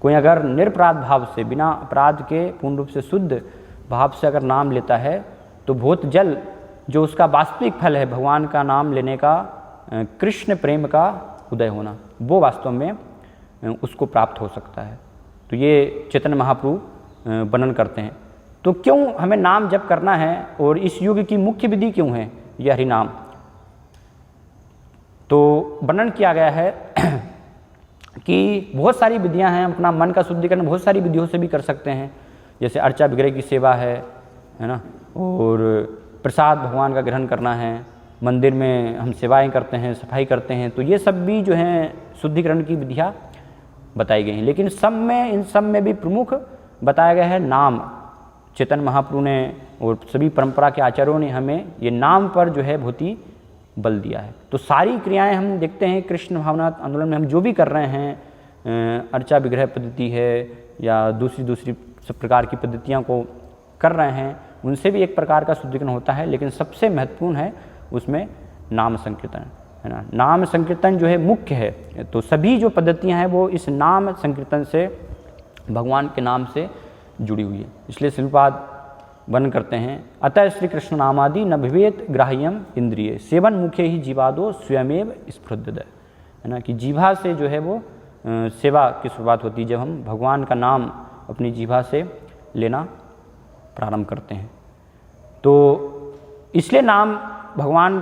कोई अगर निरपराध भाव से, बिना अपराध के, पूर्ण रूप से शुद्ध भाव से अगर नाम लेता है, तो बहुत जल्द जो उसका वास्तविक फल है भगवान का नाम लेने का, कृष्ण प्रेम का उदय होना, वो वास्तव में उसको प्राप्त हो सकता है। तो ये चैतन्य महाप्रभु वर्णन करते हैं। तो क्यों हमें नाम जप करना है और इस युग की मुख्य विधि क्यों है यह हरिनाम, तो वर्णन किया गया है कि बहुत सारी विधियां हैं। अपना मन का शुद्धिकरण बहुत सारी विधियों से भी कर सकते हैं, जैसे अर्चा विग्रह की सेवा है ना, और प्रसाद भगवान का ग्रहण करना है, मंदिर में हम सेवाएं करते हैं, सफाई करते हैं, तो ये सब भी जो हैं शुद्धिकरण की विधियाँ बताई गई हैं। लेकिन सब में, इन सब में भी प्रमुख बताया गया है नाम। चैतन्य महाप्रभु ने और सभी परंपरा के आचार्यों ने हमें ये नाम पर जो है बहुत ही बल दिया है। तो सारी क्रियाएं हम देखते हैं कृष्ण भावना आंदोलन में हम जो भी कर रहे हैं, अर्चा विग्रह पद्धति है या दूसरी सब प्रकार की पद्धतियों को कर रहे हैं, उनसे भी एक प्रकार का शुद्धिकरण होता है, लेकिन सबसे महत्वपूर्ण है उसमें नाम संकीर्तन, है ना। नाम संकीर्तन जो है मुख्य है, तो सभी जो पद्धतियाँ हैं वो इस नाम संकीर्तन से, भगवान के नाम से जुड़ी हुई है। इसलिए श्रीपाद वर्णन करते हैं, अतः श्री कृष्ण नामादि न विवेद ग्राह्यम इंद्रिय सेवन मुखे ही जीवादो स्वयमेव स्फुरद, है ना, कि जीभा से जो है वो सेवा की शुरुआत होती है जब हम भगवान का नाम अपनी जीभा से लेना प्रारंभ करते हैं। तो इसलिए नाम भगवान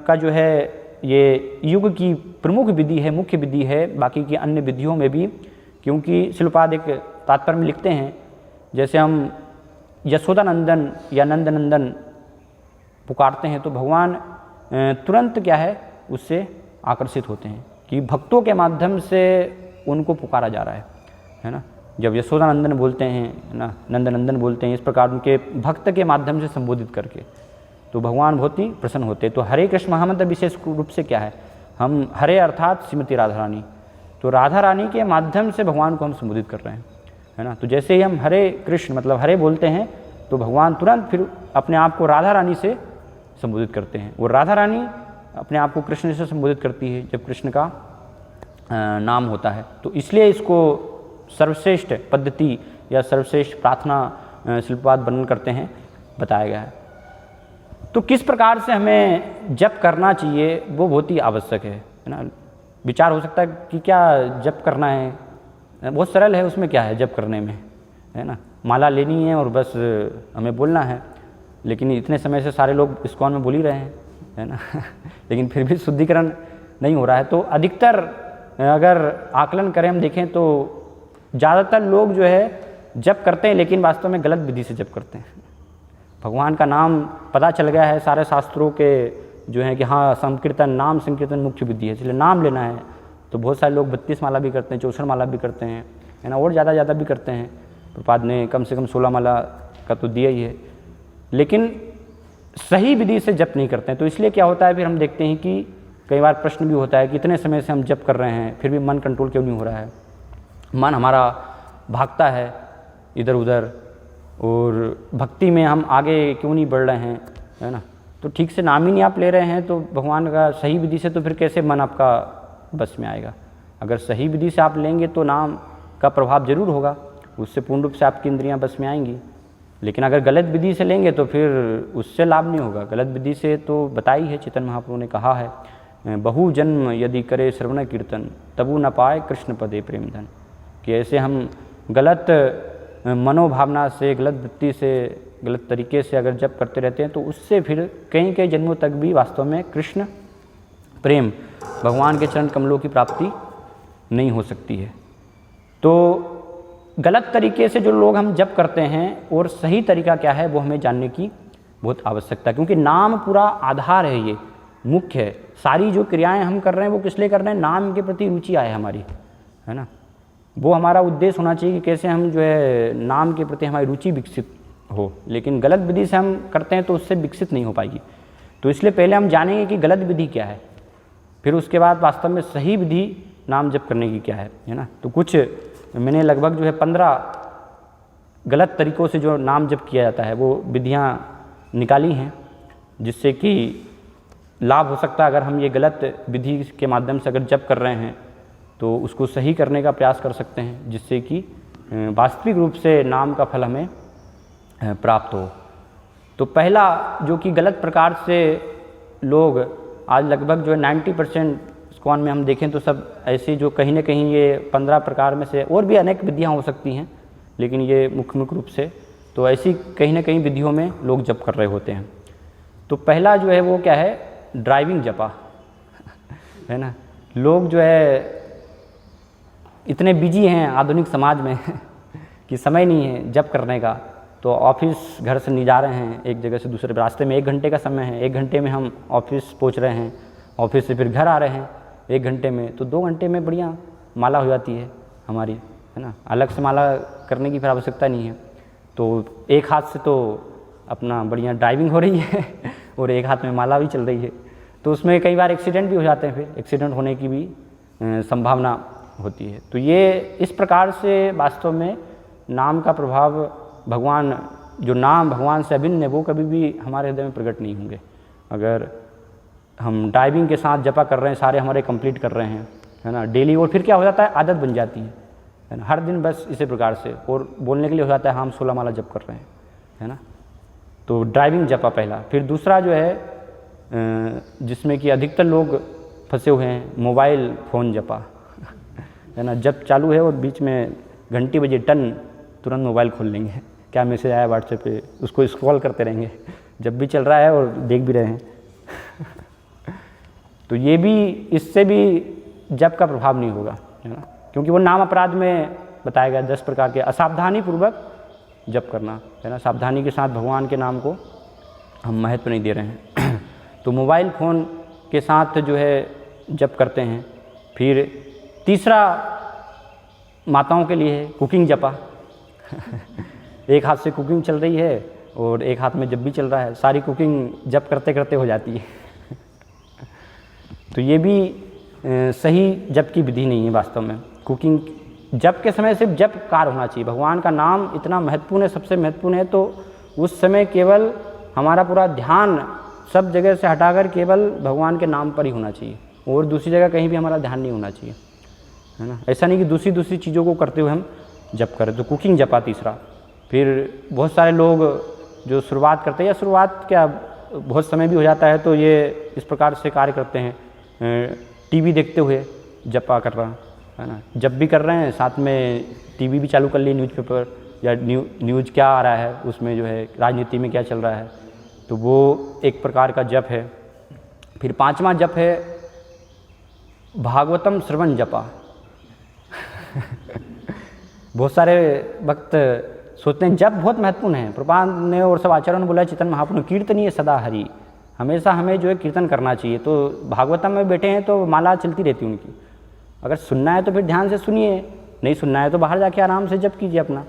का जो है ये युग की प्रमुख विधि है, मुख्य विधि है, बाकी की अन्य विधियों में भी, क्योंकि श्रीपाद एक तात्पर्य में लिखते हैं, जैसे हम यशोदा नंदन या नंद नंदन पुकारते हैं तो भगवान तुरंत क्या है उससे आकर्षित होते हैं कि भक्तों के माध्यम से उनको पुकारा जा रहा है ना। जब यशोदा नंदन बोलते हैं ना, नंद नंदन बोलते हैं, इस प्रकार उनके भक्त के माध्यम से संबोधित करके, तो भगवान बहुत ही प्रसन्न होते हैं। तो हरे कृष्ण महामंत्र विशेष रूप से क्या है, हम हरे अर्थात श्रीमती राधा रानी, तो राधा रानी के माध्यम से भगवान को हम संबोधित कर रहे हैं, है ना। तो जैसे ही हम हरे कृष्ण मतलब हरे बोलते हैं तो भगवान तुरंत फिर अपने आप को राधा रानी से संबोधित करते हैं। वो राधा रानी अपने आप को कृष्ण से संबोधित करती है जब कृष्ण का नाम होता है। तो इसलिए इसको सर्वश्रेष्ठ पद्धति या सर्वश्रेष्ठ प्रार्थना श्रीपाद वर्णन करते हैं, बताया गया है। तो किस प्रकार से हमें जप करना चाहिए वो बहुत ही आवश्यक है ना। विचार हो सकता है कि क्या जप करना है, बहुत सरल है, उसमें क्या है जप करने में, है ना, माला लेनी है और बस हमें बोलना है। लेकिन इतने समय से सारे लोग इस्कॉन में बोल ही रहे हैं, है ना लेकिन फिर भी शुद्धिकरण नहीं हो रहा है। तो अधिकतर अगर आकलन करें, हम देखें तो ज़्यादातर लोग जो है जप करते हैं लेकिन वास्तव में गलत विधि से जप करते हैं। भगवान का नाम पता चल गया है सारे शास्त्रों के जो है कि हाँ संकीर्तन, नाम संकीर्तन मुख्य विधि है, इसलिए नाम लेना है। तो बहुत सारे लोग 32 माला भी करते हैं, 64 माला भी करते हैं, है ना, और ज़्यादा भी करते हैं। प्रपाद ने कम से कम 16 माला का तो दिया ही है, लेकिन सही विधि से जप नहीं करते हैं। तो इसलिए क्या होता है, फिर हम देखते हैं कि कई बार प्रश्न भी होता है कि इतने समय से हम जप कर रहे हैं फिर भी मन कंट्रोल क्यों नहीं हो रहा है, मन हमारा भागता है इधर उधर, और भक्ति में हम आगे क्यों नहीं बढ़ रहे हैं, है ना। तो ठीक से नाम ही नहीं आप ले रहे हैं तो भगवान का सही विधि से, तो फिर कैसे मन आपका बस में आएगा। अगर सही विधि से आप लेंगे तो नाम का प्रभाव जरूर होगा, उससे पूर्ण रूप से आपकी इंद्रियां बस में आएंगी। लेकिन अगर गलत विधि से लेंगे तो फिर उससे लाभ नहीं होगा। गलत विधि से तो बताई है, चैतन्य महाप्रभु ने कहा है, बहु जन्म यदि करे श्रवण कीर्तन तबु न पाए कृष्ण पदे प्रेम धन, कि ऐसे हम गलत मनोभावना से, गलत वृत्ति से, गलत तरीके से अगर जप करते रहते हैं तो उससे फिर कई जन्मों तक भी वास्तव में कृष्ण प्रेम, भगवान के चरण कमलों की प्राप्ति नहीं हो सकती है। तो गलत तरीके से जो लोग हम जप करते हैं और सही तरीका क्या है वो हमें जानने की बहुत आवश्यकता है, क्योंकि नाम पूरा आधार है, ये मुख्य है। सारी जो क्रियाएं हम कर रहे हैं वो किस लिए कर रहे हैं, नाम के प्रति रुचि आए हमारी, है ना। वो हमारा उद्देश्य होना चाहिए कि कैसे हम जो है नाम के प्रति हमारी रुचि विकसित हो। लेकिन गलत विधि से हम करते हैं तो उससे विकसित नहीं हो पाएगी। तो इसलिए पहले हम जानेंगे कि गलत विधि क्या है, फिर उसके बाद वास्तव में सही विधि नाम जप करने की क्या है ना। तो कुछ मैंने लगभग जो है 15 गलत तरीक़ों से जो नाम जप किया जाता है वो विधियाँ निकाली हैं, जिससे कि लाभ हो सकता है। अगर हम ये गलत विधि के माध्यम से अगर जप कर रहे हैं तो उसको सही करने का प्रयास कर सकते हैं, जिससे कि वास्तविक रूप से नाम का फल हमें प्राप्त हो। तो पहला जो कि गलत प्रकार से लोग आज लगभग जो है 90% इस्कॉन में हम देखें तो सब ऐसे जो कहीं ना कहीं ये 15 प्रकार में से और भी अनेक विधियाँ हो सकती हैं, लेकिन ये मुख्य रूप से तो ऐसी कहीं ना कहीं विधियों में लोग जप कर रहे होते हैं। तो पहला जो है वो क्या है, ड्राइविंग जपा है ना। लोग जो है इतने बिजी हैं आधुनिक समाज में कि समय नहीं है जप करने का। तो ऑफिस घर से नहीं जा रहे हैं, एक जगह से दूसरे रास्ते में 1 घंटे का समय है, 1 घंटे में हम ऑफिस पहुंच रहे हैं, ऑफिस से फिर घर आ रहे हैं 1 घंटे में, तो 2 घंटे में बढ़िया माला हो जाती है हमारी, है ना। अलग से माला करने की फिर आवश्यकता नहीं है। तो एक हाथ से तो अपना बढ़िया ड्राइविंग हो रही है और एक हाथ में माला भी चल रही है। तो उसमें कई बार एक्सीडेंट भी हो जाते हैं, फिर एक्सीडेंट होने की भी संभावना होती है। तो ये इस प्रकार से वास्तव में नाम का प्रभाव, भगवान जो नाम भगवान से अभिन्न है वो कभी भी हमारे हृदय में प्रकट नहीं होंगे। अगर हम ड्राइविंग के साथ जपा कर रहे हैं, सारे हमारे कंप्लीट कर रहे हैं, है ना, डेली। और फिर क्या हो जाता है, आदत बन जाती है ना, हर दिन बस इसी प्रकार से। और बोलने के लिए हो जाता है हम 16 माला जप कर रहे हैं, है ना। तो ड्राइविंग जपा पहला। फिर दूसरा जो है जिसमें कि अधिकतर लोग फंसे हुए हैं, मोबाइल फ़ोन जपा, है ना। जब चालू है और बीच में घंटी बजे टन, तुरंत मोबाइल खोल लेंगे, क्या मैसेज आया व्हाट्सएप पे, उसको स्क्रॉल करते रहेंगे जब भी चल रहा है और देख भी रहे हैं। तो ये भी, इससे भी जप का प्रभाव नहीं होगा, है ना, क्योंकि वो नाम अपराध में बताया गया 10 प्रकार के असावधानी पूर्वक जप करना, है ना। सावधानी के साथ भगवान के नाम को हम महत्व नहीं दे रहे हैं। तो मोबाइल फ़ोन के साथ जो है जप करते हैं। फिर तीसरा माताओं के लिए है कुकिंग जपा। एक हाथ से कुकिंग चल रही है और एक हाथ में जप भी चल रहा है, सारी कुकिंग जप करते करते हो जाती है। तो ये भी सही जप की विधि नहीं है वास्तव में। कुकिंग जप के समय सिर्फ जप कार्य होना चाहिए। भगवान का नाम इतना महत्वपूर्ण है, सबसे महत्वपूर्ण है, तो उस समय केवल हमारा पूरा ध्यान सब जगह से हटाकर केवल भगवान के नाम पर ही होना चाहिए, और दूसरी जगह कहीं भी हमारा ध्यान नहीं होना चाहिए, है ना। ऐसा नहीं कि दूसरी चीज़ों को करते हुए हम जप करें। तो कुकिंग जपा तीसरा। फिर बहुत सारे लोग जो शुरुआत करते हैं, या शुरुआत क्या बहुत समय भी हो जाता है, तो ये इस प्रकार से कार्य करते हैं, टीवी देखते हुए जपा कर रहा है ना। जब भी कर रहे हैं साथ में टीवी भी चालू कर ली, न्यूज़पेपर या न्यूज़ क्या आ रहा है उसमें, जो है राजनीति में क्या चल रहा है, तो वो एक प्रकार का जप है। फिर पांचवा जप है भागवतम श्रवण जपा। बहुत सारे भक्त सोचते हैं जप बहुत महत्वपूर्ण है, प्रभुपाद ने और सब आचार्यों ने बोला चेतन महाप्रभु कीर्तनीय सदा हरि, हमेशा हमें जो है कीर्तन करना चाहिए। तो भागवतम में बैठे हैं तो माला चलती रहती है उनकी, अगर सुनना है तो फिर ध्यान से सुनिए, नहीं सुनना है तो बाहर जाके आराम से जप कीजिए अपना।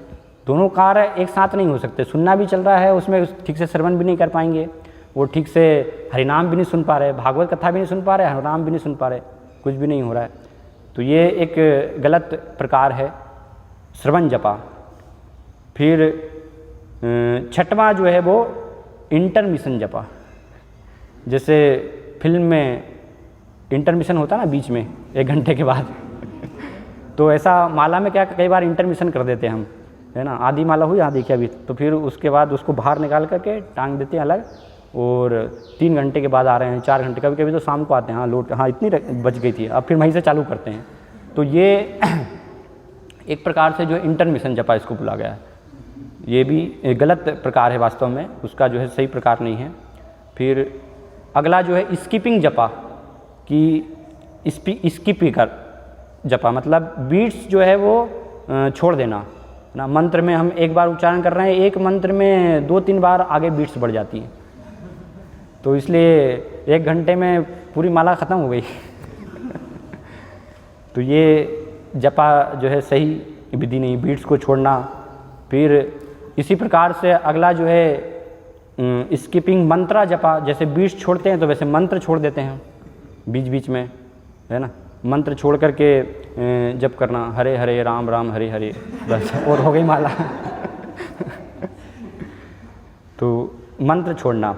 दोनों कार्य एक साथ नहीं हो सकते। सुनना भी चल रहा है, उसमें ठीक से श्रवण भी नहीं कर पाएंगे, वो ठीक से हरिनाम भी नहीं सुन पा रहे, भागवत कथा भी नहीं सुन पा रहे, हरिनाम भी नहीं सुन पा रहे, कुछ भी नहीं हो रहा है। तो ये एक गलत प्रकार है श्रवण जपा। फिर छठवां जो है वो इंटरमिशन जपा। जैसे फिल्म में इंटरमिशन होता है ना बीच में 1 घंटे के बाद, तो ऐसा माला में क्या कई बार इंटरमिशन कर देते हैं हम, है ना। आधी माला हुई, आधी क्या भी, तो फिर उसके बाद उसको बाहर निकाल करके टांग देते हैं अलग, और 3 घंटे के बाद आ रहे हैं, 4 घंटे, कभी कभी तो शाम को आते हैं, हाँ लौट, हाँ इतनी बच गई थी, अब फिर वहीं से चालू करते हैं। तो ये एक प्रकार से जो इंटरमिशन जपा इसको बोला गया है, ये भी गलत प्रकार है वास्तव में, उसका जो है सही प्रकार नहीं है। फिर अगला जो है स्किपिंग जपा, कि स्किपिकर जपा, मतलब बीट्स जो है वो छोड़ देना ना। मंत्र में हम एक बार उच्चारण कर रहे हैं, एक मंत्र में 2-3 बार आगे बीट्स बढ़ जाती हैं, तो इसलिए 1 घंटे में पूरी माला ख़त्म हो गई। तो ये जपा जो है सही विधि नहीं, बीट्स को छोड़ना। फिर इसी प्रकार से अगला जो है स्किपिंग मंत्रा जपा, जैसे बीट्स छोड़ते हैं तो वैसे मंत्र छोड़ देते हैं बीच बीच में, है ना। मंत्र छोड़ करके जप करना, हरे हरे राम राम हरे हरे, बस और हो गई माला। तो मंत्र छोड़ना।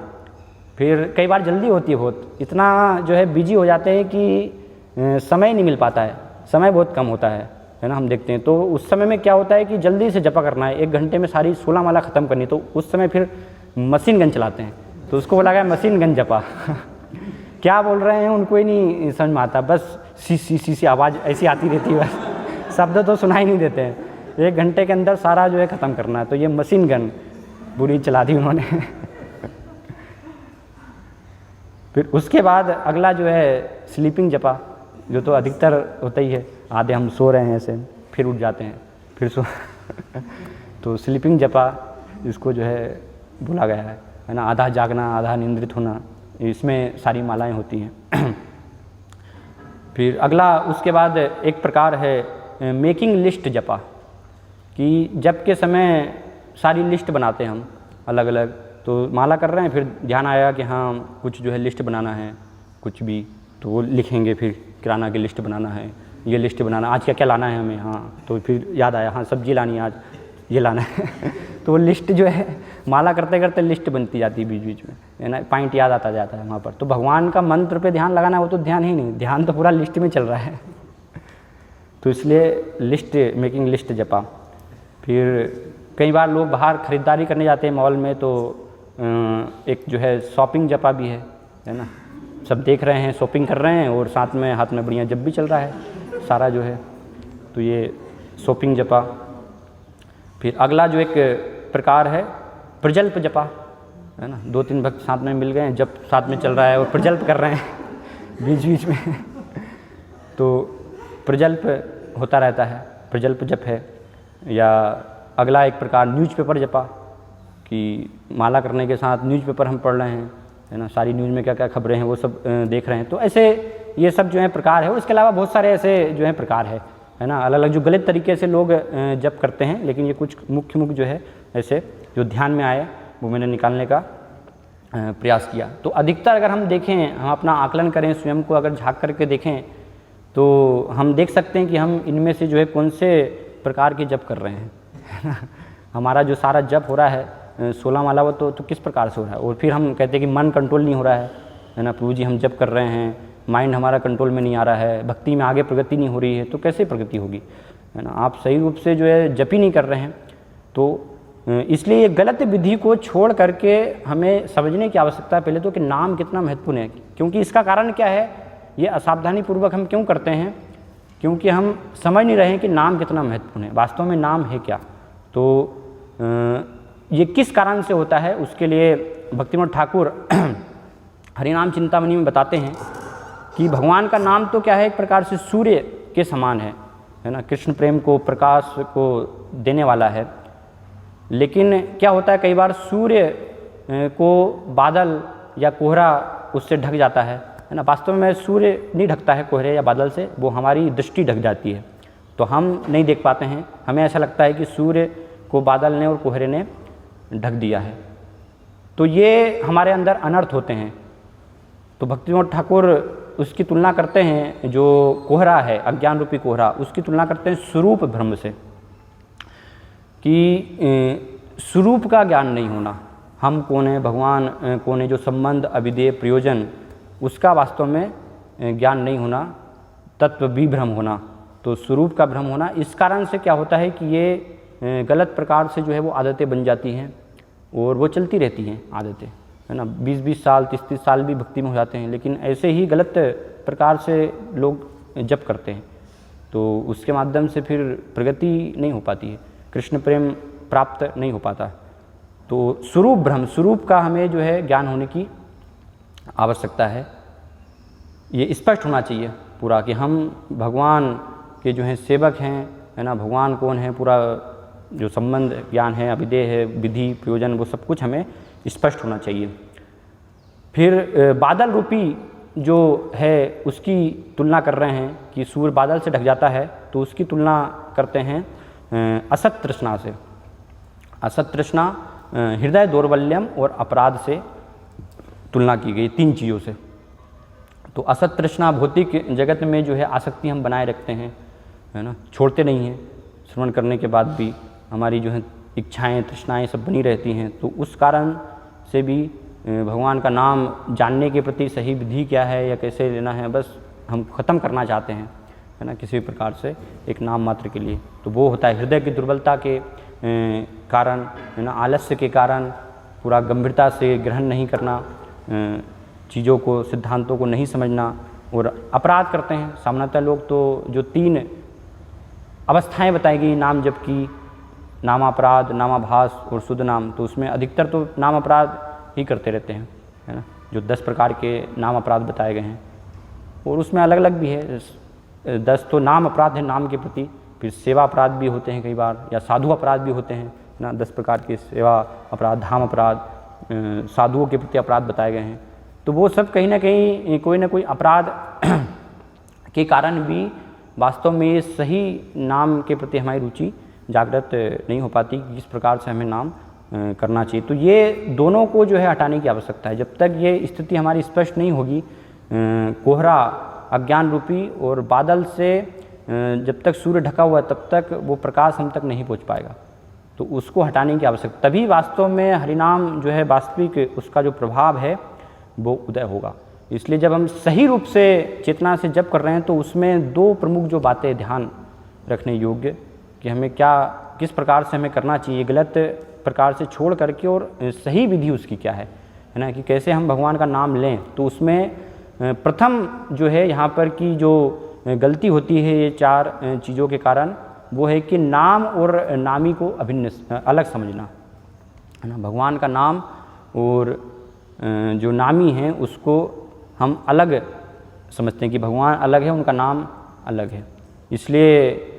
फिर कई बार जल्दी होती है बहुत, इतना जो है बिजी हो जाते हैं कि समय नहीं मिल पाता है, समय बहुत कम होता है ना। हम देखते हैं तो उस समय में क्या होता है कि जल्दी से जपा करना है, 1 घंटे में सारी 16 माला ख़त्म करनी, तो उस समय फिर मशीन गन चलाते हैं, तो उसको बोला गया मशीन गन जपा। क्या बोल रहे हैं उनको ही नहीं समझ में आता, बस सी आवाज़ ऐसी आती रहती है, बस शब्द तो सुनाई नहीं देते हैं। 1 घंटे के अंदर सारा जो है ख़त्म करना है, तो ये मशीन गन बुरी चला दी उन्होंने। फिर उसके बाद अगला जो है स्लीपिंग जपा, जो तो अधिकतर होता ही है, आधे हम सो रहे हैं ऐसे, फिर उठ जाते हैं, फिर सो। तो स्लीपिंग जपा इसको जो है बोला गया है ना। आधा जागना, आधा निंद्रित होना, इसमें सारी मालाएं होती हैं। फिर अगला उसके बाद एक प्रकार है मेकिंग लिस्ट जपा, कि जप के समय सारी लिस्ट बनाते हैं हम अलग अलग। तो माला कर रहे हैं, फिर ध्यान आया कि हाँ कुछ जो है लिस्ट बनाना है, कुछ भी, तो वो लिखेंगे। फिर किराना की लिस्ट बनाना है, ये लिस्ट बनाना, आज क्या क्या लाना है हमें, हाँ, तो फिर याद आया हाँ सब्जी लानी है आज, ये लाना है। तो लिस्ट जो है माला करते करते लिस्ट बनती जाती है बीच बीच में, है ना, पॉइंट याद आता जाता है वहाँ पर। तो भगवान का मंत्र पे ध्यान लगाना, वो तो ध्यान ही नहीं, ध्यान तो पूरा लिस्ट में चल रहा है। तो इसलिए लिस्ट, मेकिंग लिस्ट जपा। फिर कई बार लोग बाहर खरीदारी करने जाते हैं मॉल में, तो एक जो है शॉपिंग जपा भी है ना, सब देख रहे हैं, शॉपिंग कर रहे हैं और साथ में हाथ में बढ़िया जप भी चल रहा है सारा जो है, तो ये शॉपिंग जपा। फिर अगला जो एक प्रकार है प्रजल्प जपा, है ना, 2-3 भक्त साथ में मिल गए, जप साथ में चल रहा है और प्रजल्प कर रहे हैं बीच बीच में। तो प्रजल्प होता रहता है, प्रजल्प जप है। या अगला एक प्रकार न्यूज़पेपर जपा, कि माला करने के साथ न्यूज़पेपर हम पढ़ रहे हैं, है ना, सारी न्यूज़ में क्या क्या खबरें हैं वो सब देख रहे हैं। तो ऐसे ये सब जो है प्रकार है। और इसके अलावा बहुत सारे ऐसे जो है प्रकार है ना, अलग अलग जो गलत तरीके से लोग जप करते हैं, लेकिन ये कुछ मुख्य जो है ऐसे जो ध्यान में आए वो मैंने निकालने का प्रयास किया। तो अधिकतर अगर हम देखें, हम अपना आकलन करें, स्वयं को अगर झाँक करके देखें, तो हम देख सकते हैं कि हम इनमें से जो है कौन से प्रकार के जप कर रहे हैं। हमारा जो सारा जप हो रहा है 16 माला वो तो किस प्रकार से हो रहा है। और फिर हम कहते हैं कि मन कंट्रोल नहीं हो रहा है ना, प्रभु जी हम जप कर रहे हैं, माइंड हमारा कंट्रोल में नहीं आ रहा है, भक्ति में आगे प्रगति नहीं हो रही है, तो कैसे प्रगति होगी, है ना, आप सही रूप से जो है जप ही नहीं कर रहे हैं। तो इसलिए ये गलत विधि को छोड़ करके हमें समझने की आवश्यकता है पहले तो कि नाम कितना महत्वपूर्ण है। क्योंकि इसका कारण क्या है, ये असावधानी पूर्वक हम क्यों करते हैं, क्योंकि हम समझ नहीं रहे हैं कि नाम कितना महत्वपूर्ण है, वास्तव में नाम है क्या। तो ये किस कारण से होता है, उसके लिए भक्तिविनोद ठाकुर हरिनाम चिंतामणि में बताते हैं कि भगवान का नाम तो क्या है, एक प्रकार से सूर्य के समान है ना, कृष्ण प्रेम को, प्रकाश को देने वाला है। लेकिन क्या होता है, कई बार सूर्य को बादल या कोहरा उससे ढक जाता है ना। वास्तव में सूर्य नहीं ढकता है कोहरे या बादल से, वो हमारी दृष्टि ढक जाती है, तो हम नहीं देख पाते हैं। हमें ऐसा लगता है कि सूर्य को बादल ने और कोहरे ने ढक दिया है, तो ये हमारे अंदर अनर्थ होते हैं। तो भक्तिविनोद ठाकुर उसकी तुलना करते हैं, जो कोहरा है, अज्ञान रूपी कोहरा, उसकी तुलना करते हैं स्वरूप भ्रम से, कि स्वरूप का ज्ञान नहीं होना, हम कौन है, भगवान कौन है, जो संबंध, अभिधेय, प्रयोजन, उसका वास्तव में ज्ञान नहीं होना, तत्व विभ्रम होना, तो स्वरूप का भ्रम होना। इस कारण से क्या होता है कि ये गलत प्रकार से जो है वो आदतें बन जाती हैं और वो चलती रहती हैं आदतें, है ना, 20-20 साल 30-30 साल भी भक्ति में हो जाते हैं, लेकिन ऐसे ही गलत प्रकार से लोग जप करते हैं, तो उसके माध्यम से फिर प्रगति नहीं हो पाती है, कृष्ण प्रेम प्राप्त नहीं हो पाता। तो स्वरूप भ्रम, स्वरूप का हमें जो है ज्ञान होने की आवश्यकता है। ये स्पष्ट होना चाहिए पूरा कि हम भगवान के जो हैं सेवक हैं, है ना, भगवान कौन है, पूरा जो संबंध ज्ञान है, अभिधेय है, विधि, प्रयोजन, वो सब कुछ हमें स्पष्ट होना चाहिए। फिर बादल रूपी जो है उसकी तुलना कर रहे हैं कि सूर्य बादल से ढक जाता है, तो उसकी तुलना करते हैं असत तृष्णा से। असत तृष्णा हृदय दौर्बल्यम और अपराध से तुलना की गई, 3 चीज़ों से। तो असत तृष्णा भौतिक जगत में जो है आसक्ति हम बनाए रखते हैं, है ना, छोड़ते नहीं हैं, श्रवण करने के बाद भी हमारी जो है इच्छाएं, तृष्णाएं सब बनी रहती हैं। तो उस कारण से भी भगवान का नाम जानने के प्रति सही विधि क्या है या कैसे लेना है, बस हम ख़त्म करना चाहते हैं, है ना, किसी भी प्रकार से एक नाम मात्र के लिए। तो वो होता है हृदय की दुर्बलता के कारण, है ना, आलस्य के कारण, पूरा गंभीरता से ग्रहण नहीं करना, चीज़ों को, सिद्धांतों को नहीं समझना, और अपराध करते हैं सामान्यतः लोग। तो जो 3 अवस्थाएं बताई गई नाम जप की, नामापराध, नामाभास और शुद्ध नाम, तो उसमें अधिकतर तो नाम अपराध ही करते रहते हैं, है ना, जो 10 प्रकार के नाम अपराध बताए गए हैं। और उसमें अलग अलग भी है, 10 तो नाम अपराध है नाम के प्रति, फिर सेवा अपराध भी होते हैं कई बार, या साधु अपराध भी होते हैं ना, 10 प्रकार के सेवा अपराध, धाम अपराध, साधुओं के प्रति अपराध बताए गए हैं। तो वो सब कहीं ना कहीं कोई ना कोई अपराध के कारण भी वास्तव में ये सही नाम के प्रति हमारी रुचि जागृत नहीं हो पाती, किस प्रकार से हमें नाम करना चाहिए। तो ये दोनों को जो है हटाने की आवश्यकता है। जब तक ये स्थिति हमारी स्पष्ट नहीं होगी, कोहरा अज्ञान रूपी और बादल से जब तक सूर्य ढका हुआ है तब तक वो प्रकाश हम तक नहीं पहुंच पाएगा, तो उसको हटाने की आवश्यकता, तभी वास्तव में हरिनाम जो है वास्तविक उसका जो प्रभाव है वो उदय होगा। इसलिए जब हम सही रूप से चेतना से जप कर रहे हैं तो उसमें दो प्रमुख जो बातें ध्यान रखने योग्य कि हमें क्या किस प्रकार से हमें करना चाहिए, गलत प्रकार से छोड़ करके, और सही विधि उसकी क्या है ना, कि कैसे हम भगवान का नाम लें। तो उसमें प्रथम जो है यहाँ पर की जो गलती होती है ये चार चीज़ों के कारण, वो है कि नाम और नामी को अभिन्न अलग समझना, है ना। भगवान का नाम और जो नामी हैं उसको हम अलग समझते हैं कि भगवान अलग है, उनका नाम अलग है। इसलिए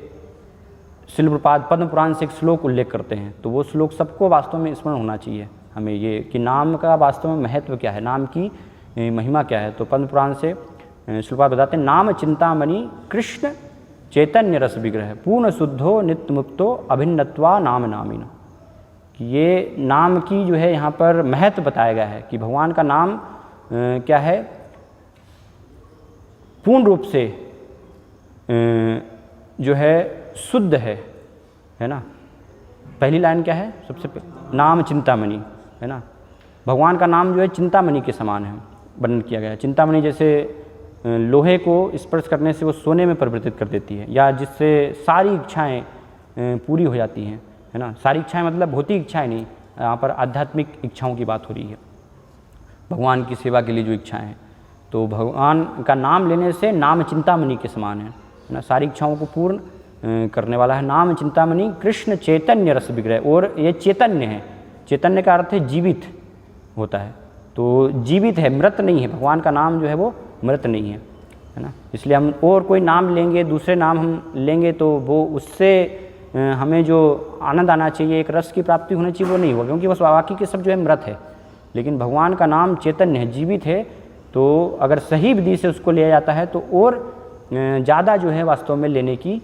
श्रील प्रभुपाद पद्म पुराण से एक श्लोक उल्लेख करते हैं, तो वो श्लोक सबको वास्तव में स्मरण होना चाहिए हमें, ये कि नाम का वास्तव में महत्व क्या है, नाम की महिमा क्या है। तो पद्म पुराण से श्रील प्रभुपाद बताते हैं, नाम चिंतामणि कृष्ण चैतन्य रस विग्रह पूर्ण शुद्धो नित्य मुक्तो अभिन्नत्वा नाम नामिना, कि ये नाम की जो है यहाँ पर महत्व बताया गया है कि भगवान का नाम क्या है, पूर्ण रूप से जो है शुद्ध है ना। पहली लाइन क्या है, सबसे पहले नाम चिंतामणि, है ना। भगवान का नाम जो है चिंतामणि के समान है, वर्णन किया गया है। चिंतामणि जैसे लोहे को स्पर्श करने से वो सोने में परिवर्तित कर देती है, या जिससे सारी इच्छाएं पूरी हो जाती हैं, है ना। सारी इच्छाएं मतलब भौतिक इच्छाएं नहीं, यहाँ पर आध्यात्मिक इच्छाओं की बात हो रही है, भगवान की सेवा के लिए जो इच्छाएं हैं। तो भगवान का नाम लेने से नाम चिंतामणि के समान है ना, सारी इच्छाओं को पूर्ण करने वाला है। नाम चिंतामणि कृष्ण चैतन्य रस विग्रह, और ये चैतन्य है, चैतन्य का अर्थ है जीवित होता है, तो जीवित है, मृत नहीं है। भगवान का नाम जो है वो मृत नहीं है ना। इसलिए हम और कोई नाम लेंगे, दूसरे नाम हम लेंगे तो वो उससे हमें जो आनंद आना चाहिए, एक रस की प्राप्ति होनी चाहिए, वो नहीं होगा, क्योंकि बस बाकी के सब जो है मृत है। लेकिन भगवान का नाम चैतन्य है, जीवित है, तो अगर सही विधि से उसको लिया जाता है तो और ज़्यादा जो है वास्तव में लेने की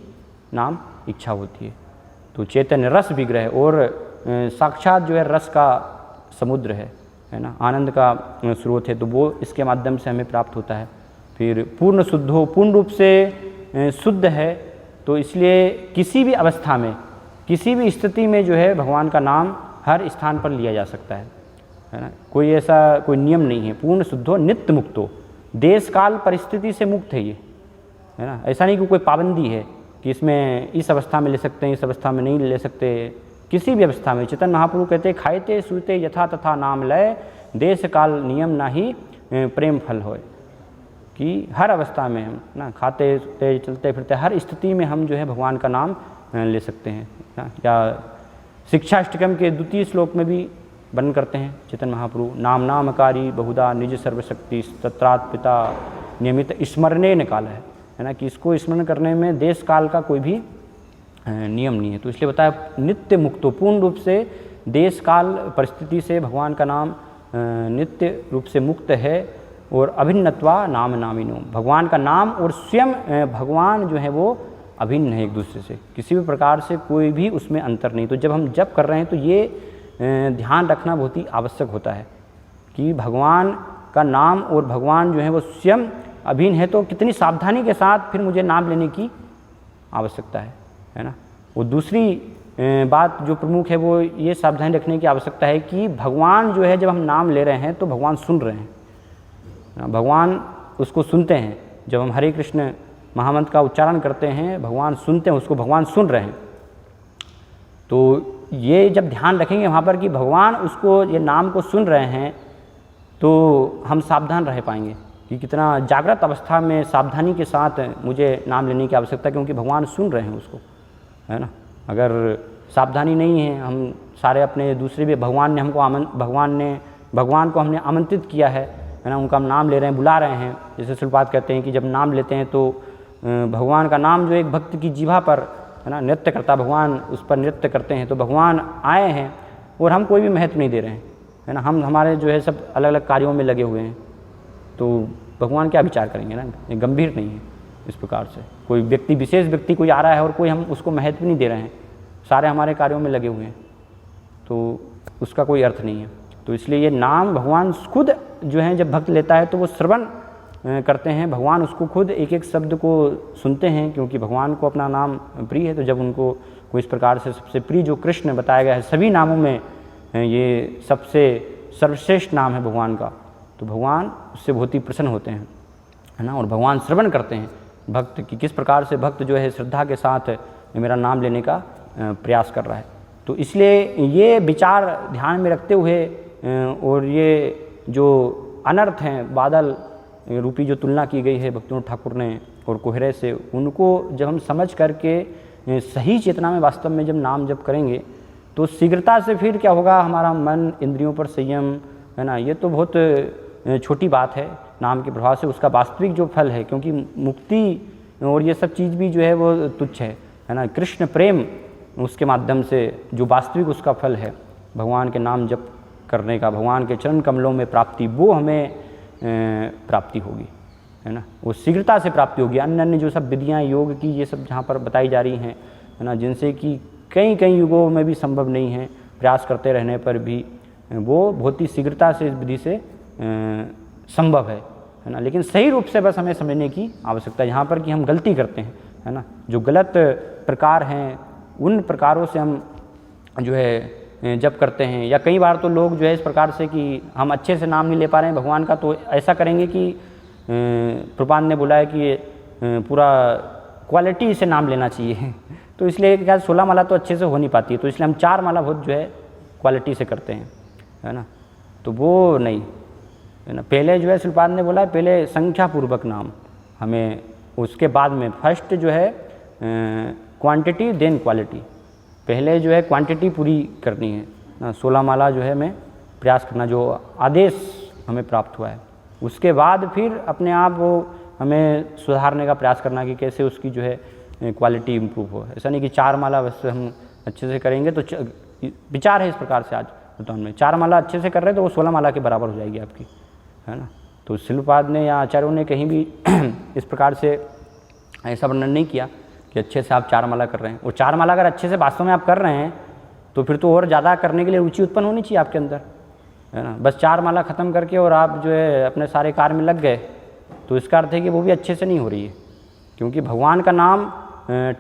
नाम इच्छा होती है। तो चैतन्य रस विग्रह, और साक्षात जो है रस का समुद्र है ना, आनंद का स्रोत है, तो वो इसके माध्यम से हमें प्राप्त होता है। फिर पूर्ण शुद्धो, पूर्ण रूप से शुद्ध है, तो इसलिए किसी भी अवस्था में, किसी भी स्थिति में जो है भगवान का नाम हर स्थान पर लिया जा सकता है ना। कोई ऐसा कोई नियम नहीं है। पूर्ण शुद्धो नित्य मुक्तो, देश काल परिस्थिति से मुक्त है ये, है ना। ऐसा नहीं कि कोई पाबंदी है कि इसमें इस अवस्था में ले सकते हैं, इस अवस्था में नहीं ले सकते, किसी भी अवस्था में। चैतन्य महाप्रभु कहते हैं, खाइते सूते यथा तथा नाम लय, देश काल नियम ना ही प्रेम फल होय, कि हर अवस्था में हम ना खाते सूते चलते फिरते हर स्थिति में हम जो है भगवान का नाम ले सकते हैं ना। या शिक्षाष्टकम के द्वितीय श्लोक में भी वर्णन करते हैं चैतन्य महाप्रभु, नाम नामकारी बहुधा निज सर्वशक्ति तत्रात् पिता नियमित स्मरणे निकाला है ना, कि इसको स्मरण करने में देश काल का कोई भी नियम नहीं है। तो इसलिए बताया नित्य मुक्तो, पूर्ण रूप से देश काल परिस्थिति से भगवान का नाम नित्य रूप से मुक्त है। और अभिन्नत्वा नाम नामिनो, भगवान का नाम और स्वयं भगवान जो है वो अभिन्न है एक दूसरे से, किसी भी प्रकार से कोई भी उसमें अंतर नहीं। तो जब हम जप कर रहे हैं तो ये ध्यान रखना बहुत ही आवश्यक होता है कि भगवान का नाम और भगवान जो है वो स्वयं अभिन्न है, तो कितनी सावधानी के साथ फिर मुझे नाम लेने की आवश्यकता है ना। वो दूसरी बात जो प्रमुख है वो ये सावधानी रखने की आवश्यकता है कि भगवान जो है जब हम नाम ले रहे हैं तो भगवान सुन रहे हैं, भगवान उसको सुनते हैं। जब हम हरे कृष्ण महामंत्र का उच्चारण करते हैं भगवान सुनते हैं, उसको भगवान सुन रहे हैं। तो ये जब ध्यान रखेंगे वहाँ पर कि भगवान उसको ये नाम को सुन रहे हैं, तो हम सावधान रह पाएंगे कि कितना जागृत अवस्था में सावधानी के साथ मुझे नाम लेने की आवश्यकता है, क्योंकि भगवान सुन रहे हैं उसको, है ना। अगर सावधानी नहीं है, हम सारे अपने दूसरे भी भगवान ने हमको भगवान को हमने आमंत्रित किया है ना, उनका हम नाम ले रहे हैं, बुला रहे हैं। जैसे श्रीपाद कहते हैं कि जब नाम लेते हैं तो भगवान का नाम जो एक भक्त की जीवा पर है ना नृत्य करता, भगवान उस पर नृत्य करते हैं, तो भगवान आए हैं और हम कोई भी महत्व नहीं दे रहे हैं, है ना। हम हमारे जो है सब अलग अलग कार्यों में लगे हुए हैं, तो भगवान क्या विचार करेंगे ना, ये गंभीर नहीं है। इस प्रकार से कोई व्यक्ति, विशेष व्यक्ति कोई आ रहा है और कोई हम उसको महत्व नहीं दे रहे हैं, सारे हमारे कार्यों में लगे हुए हैं, तो उसका कोई अर्थ नहीं है। तो इसलिए ये नाम भगवान खुद जो है जब भक्त लेता है तो वो श्रवण करते हैं, भगवान उसको खुद एक एक शब्द को सुनते हैं, क्योंकि भगवान को अपना नाम प्रिय है। तो जब उनको को इस प्रकार से सबसे प्रिय जो कृष्ण बताया गया है, सभी नामों में ये सबसे सर्वश्रेष्ठ नाम है भगवान का, तो भगवान उससे बहुत ही प्रसन्न होते हैं, है ना। और भगवान श्रवण करते हैं भक्त की, किस प्रकार से भक्त जो है श्रद्धा के साथ मेरा नाम लेने का प्रयास कर रहा है। तो इसलिए ये विचार ध्यान में रखते हुए और ये जो अनर्थ हैं, बादल रूपी जो तुलना की गई है भक्तिविनोद ठाकुर ने और कोहरे से, उनको जब हम समझ करके सही चेतना में वास्तव में जब नाम जप करेंगे तो शीघ्रता से फिर क्या होगा, हमारा मन, इंद्रियों पर संयम, है ना, ये तो बहुत छोटी बात है। नाम के प्रभाव से उसका वास्तविक जो फल है, क्योंकि मुक्ति और ये सब चीज़ भी जो है वो तुच्छ है ना। कृष्ण प्रेम उसके माध्यम से जो वास्तविक उसका फल है, भगवान के नाम जप करने का, भगवान के चरण कमलों में प्राप्ति, वो हमें प्राप्ति होगी, है ना, वो शीघ्रता से प्राप्ति होगी। अन्य अन्य जो सब विधियाँ योग की ये सब जहाँ पर बताई जा रही हैं, है ना, जिनसे कि कई कई युगों में भी संभव नहीं है, प्रयास करते रहने पर भी वो बहुत ही शीघ्रता से इस विधि से संभव है ना। लेकिन सही रूप से बस हमें समझने की आवश्यकता है, यहाँ पर कि हम गलती करते हैं, है ना, जो गलत प्रकार हैं उन प्रकारों से हम जो है जप करते हैं। या कई बार तो लोग जो है इस प्रकार से कि हम अच्छे से नाम नहीं ले पा रहे हैं भगवान का, तो ऐसा करेंगे कि प्रभुपाद ने बोला है कि पूरा क्वालिटी से नाम लेना चाहिए तो इसलिए क्या 16 माला तो अच्छे से हो नहीं पाती है, तो इसलिए हम 4 माला बहुत जो है क्वालिटी से करते हैं, है ना, तो वो नहीं, है ना। पहले जो है शिलपाद ने बोला है पहले संख्या पूर्वक नाम हमें, उसके बाद में फर्स्ट जो है क्वांटिटी देन क्वालिटी, पहले जो है क्वांटिटी पूरी करनी है ना। 16 माला जो है हमें प्रयास करना, जो आदेश हमें प्राप्त हुआ है, उसके बाद फिर अपने आप वो हमें सुधारने का प्रयास करना कि कैसे उसकी जो है क्वालिटी इम्प्रूव हो। ऐसा नहीं कि 4 माला बस हम अच्छे से करेंगे तो विचार है इस प्रकार से आज वर्तमान में 4 माला अच्छे से कर रहे हैं तो वो 16 माला के बराबर हो जाएगी आपकी, है ना। तो शिलपाद ने या आचार्यों ने कहीं भी इस प्रकार से ऐसा वर्णन नहीं किया कि अच्छे से आप 4 माला कर रहे हैं। वो 4 माला अगर अच्छे से वास्तव में आप कर रहे हैं तो फिर तो और ज़्यादा करने के लिए रुचि उत्पन्न होनी चाहिए आपके अंदर, है ना। बस 4 माला ख़त्म करके और आप जो है अपने सारे कार्य में लग गए तो इसका अर्थ है कि वो भी अच्छे से नहीं हो रही है, क्योंकि भगवान का नाम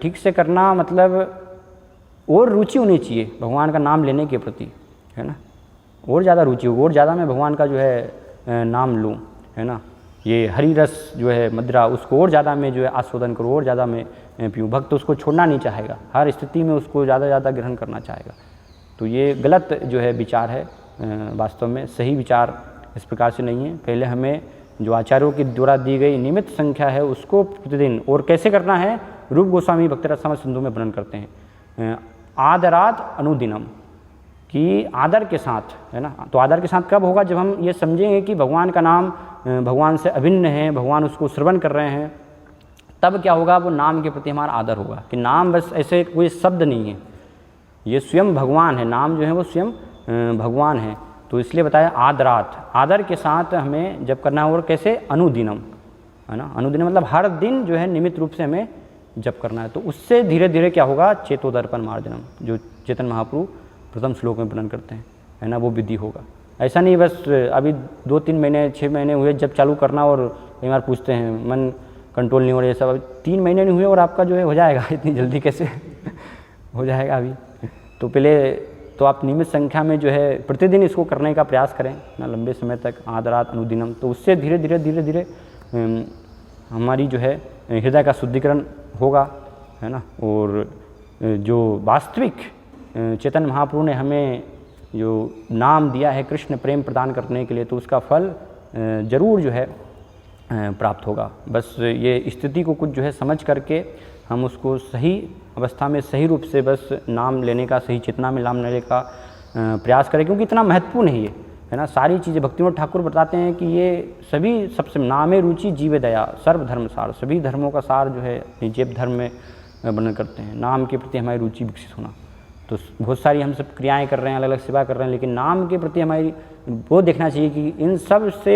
ठीक से करना मतलब और रुचि होनी चाहिए भगवान का नाम लेने के प्रति, है ना, और ज़्यादा रुचि हो, और ज़्यादा मैं भगवान का जो है नाम लूँ, है ना। ये हरी रस जो है मदिरा, उसको और ज़्यादा मैं जो है आस्वादन करूँ, और ज़्यादा मैं पीऊँ। भक्त उसको छोड़ना नहीं चाहेगा, हर स्थिति में उसको ज़्यादा ज़्यादा ग्रहण करना चाहेगा। तो ये गलत जो है विचार है, वास्तव में सही विचार इस प्रकार से नहीं है। पहले हमें जो आचार्यों के द्वारा दी गई निमित्त संख्या है उसको प्रतिदिन, और कैसे करना है, रूप गोस्वामी भक्तिरसामृत सिंधु में वर्णन करते हैं, आदरात अनुदिनम, कि आदर के साथ, है ना। तो आदर के साथ कब होगा, जब हम ये समझेंगे कि भगवान का नाम भगवान से अभिन्न है, भगवान उसको श्रवण कर रहे हैं, तब क्या होगा, वो नाम के प्रति हमारा आदर होगा। कि नाम बस ऐसे कोई शब्द नहीं है, ये स्वयं भगवान है, नाम जो है वो स्वयं भगवान है। तो इसलिए बताया आदरात, आदर के साथ हमें जब करना है, और कैसे, अनुदिनम, है ना। अनुदिनम मतलब हर दिन जो है नियमित रूप से हमें जप करना है। तो उससे धीरे धीरे क्या होगा, चेतोदर्पण मार्जनम, जो चेतन महाप्रभु प्रथम श्लोक में वर्णन करते हैं, है ना, वो विधि होगा। ऐसा नहीं बस अभी 2-3 महीने 6 महीने हुए जब चालू करना, और कई बार पूछते हैं मन कंट्रोल नहीं हो रहा, ये सब 3 महीने नहीं हुए और आपका जो है हो जाएगा, इतनी जल्दी कैसे हो जाएगा अभी। तो पहले तो आप नियमित संख्या में जो है प्रतिदिन इसको करने का प्रयास करें ना, लंबे समय तक, आदरात अनुदिनम। तो उससे धीरे धीरे धीरे धीरे हमारी जो है हृदय का शुद्धिकरण होगा, है ना। और जो वास्तविक चेतन महाप्रभु ने हमें जो नाम दिया है कृष्ण प्रेम प्रदान करने के लिए, तो उसका फल जरूर जो है प्राप्त होगा। बस ये स्थिति को कुछ जो है समझ करके हम उसको सही अवस्था में सही रूप से बस नाम लेने का, सही चेतना में नाम लेने का प्रयास करें, क्योंकि इतना महत्वपूर्ण है ये, है ना। सारी चीज़ें भक्तिविनोद ठाकुर बताते हैं कि ये सभी सबसे नामे रुचि जीवे दया सर्वधर्म सार, सभी धर्मों का सार जो है जैव धर्म में वर्णन करते हैं। नाम के प्रति हमारी रुचि विकसित होना, तो बहुत सारी हम सब क्रियाएं कर रहे हैं, अलग अलग सेवा कर रहे हैं, लेकिन नाम के प्रति हमारी वो देखना चाहिए कि इन सब से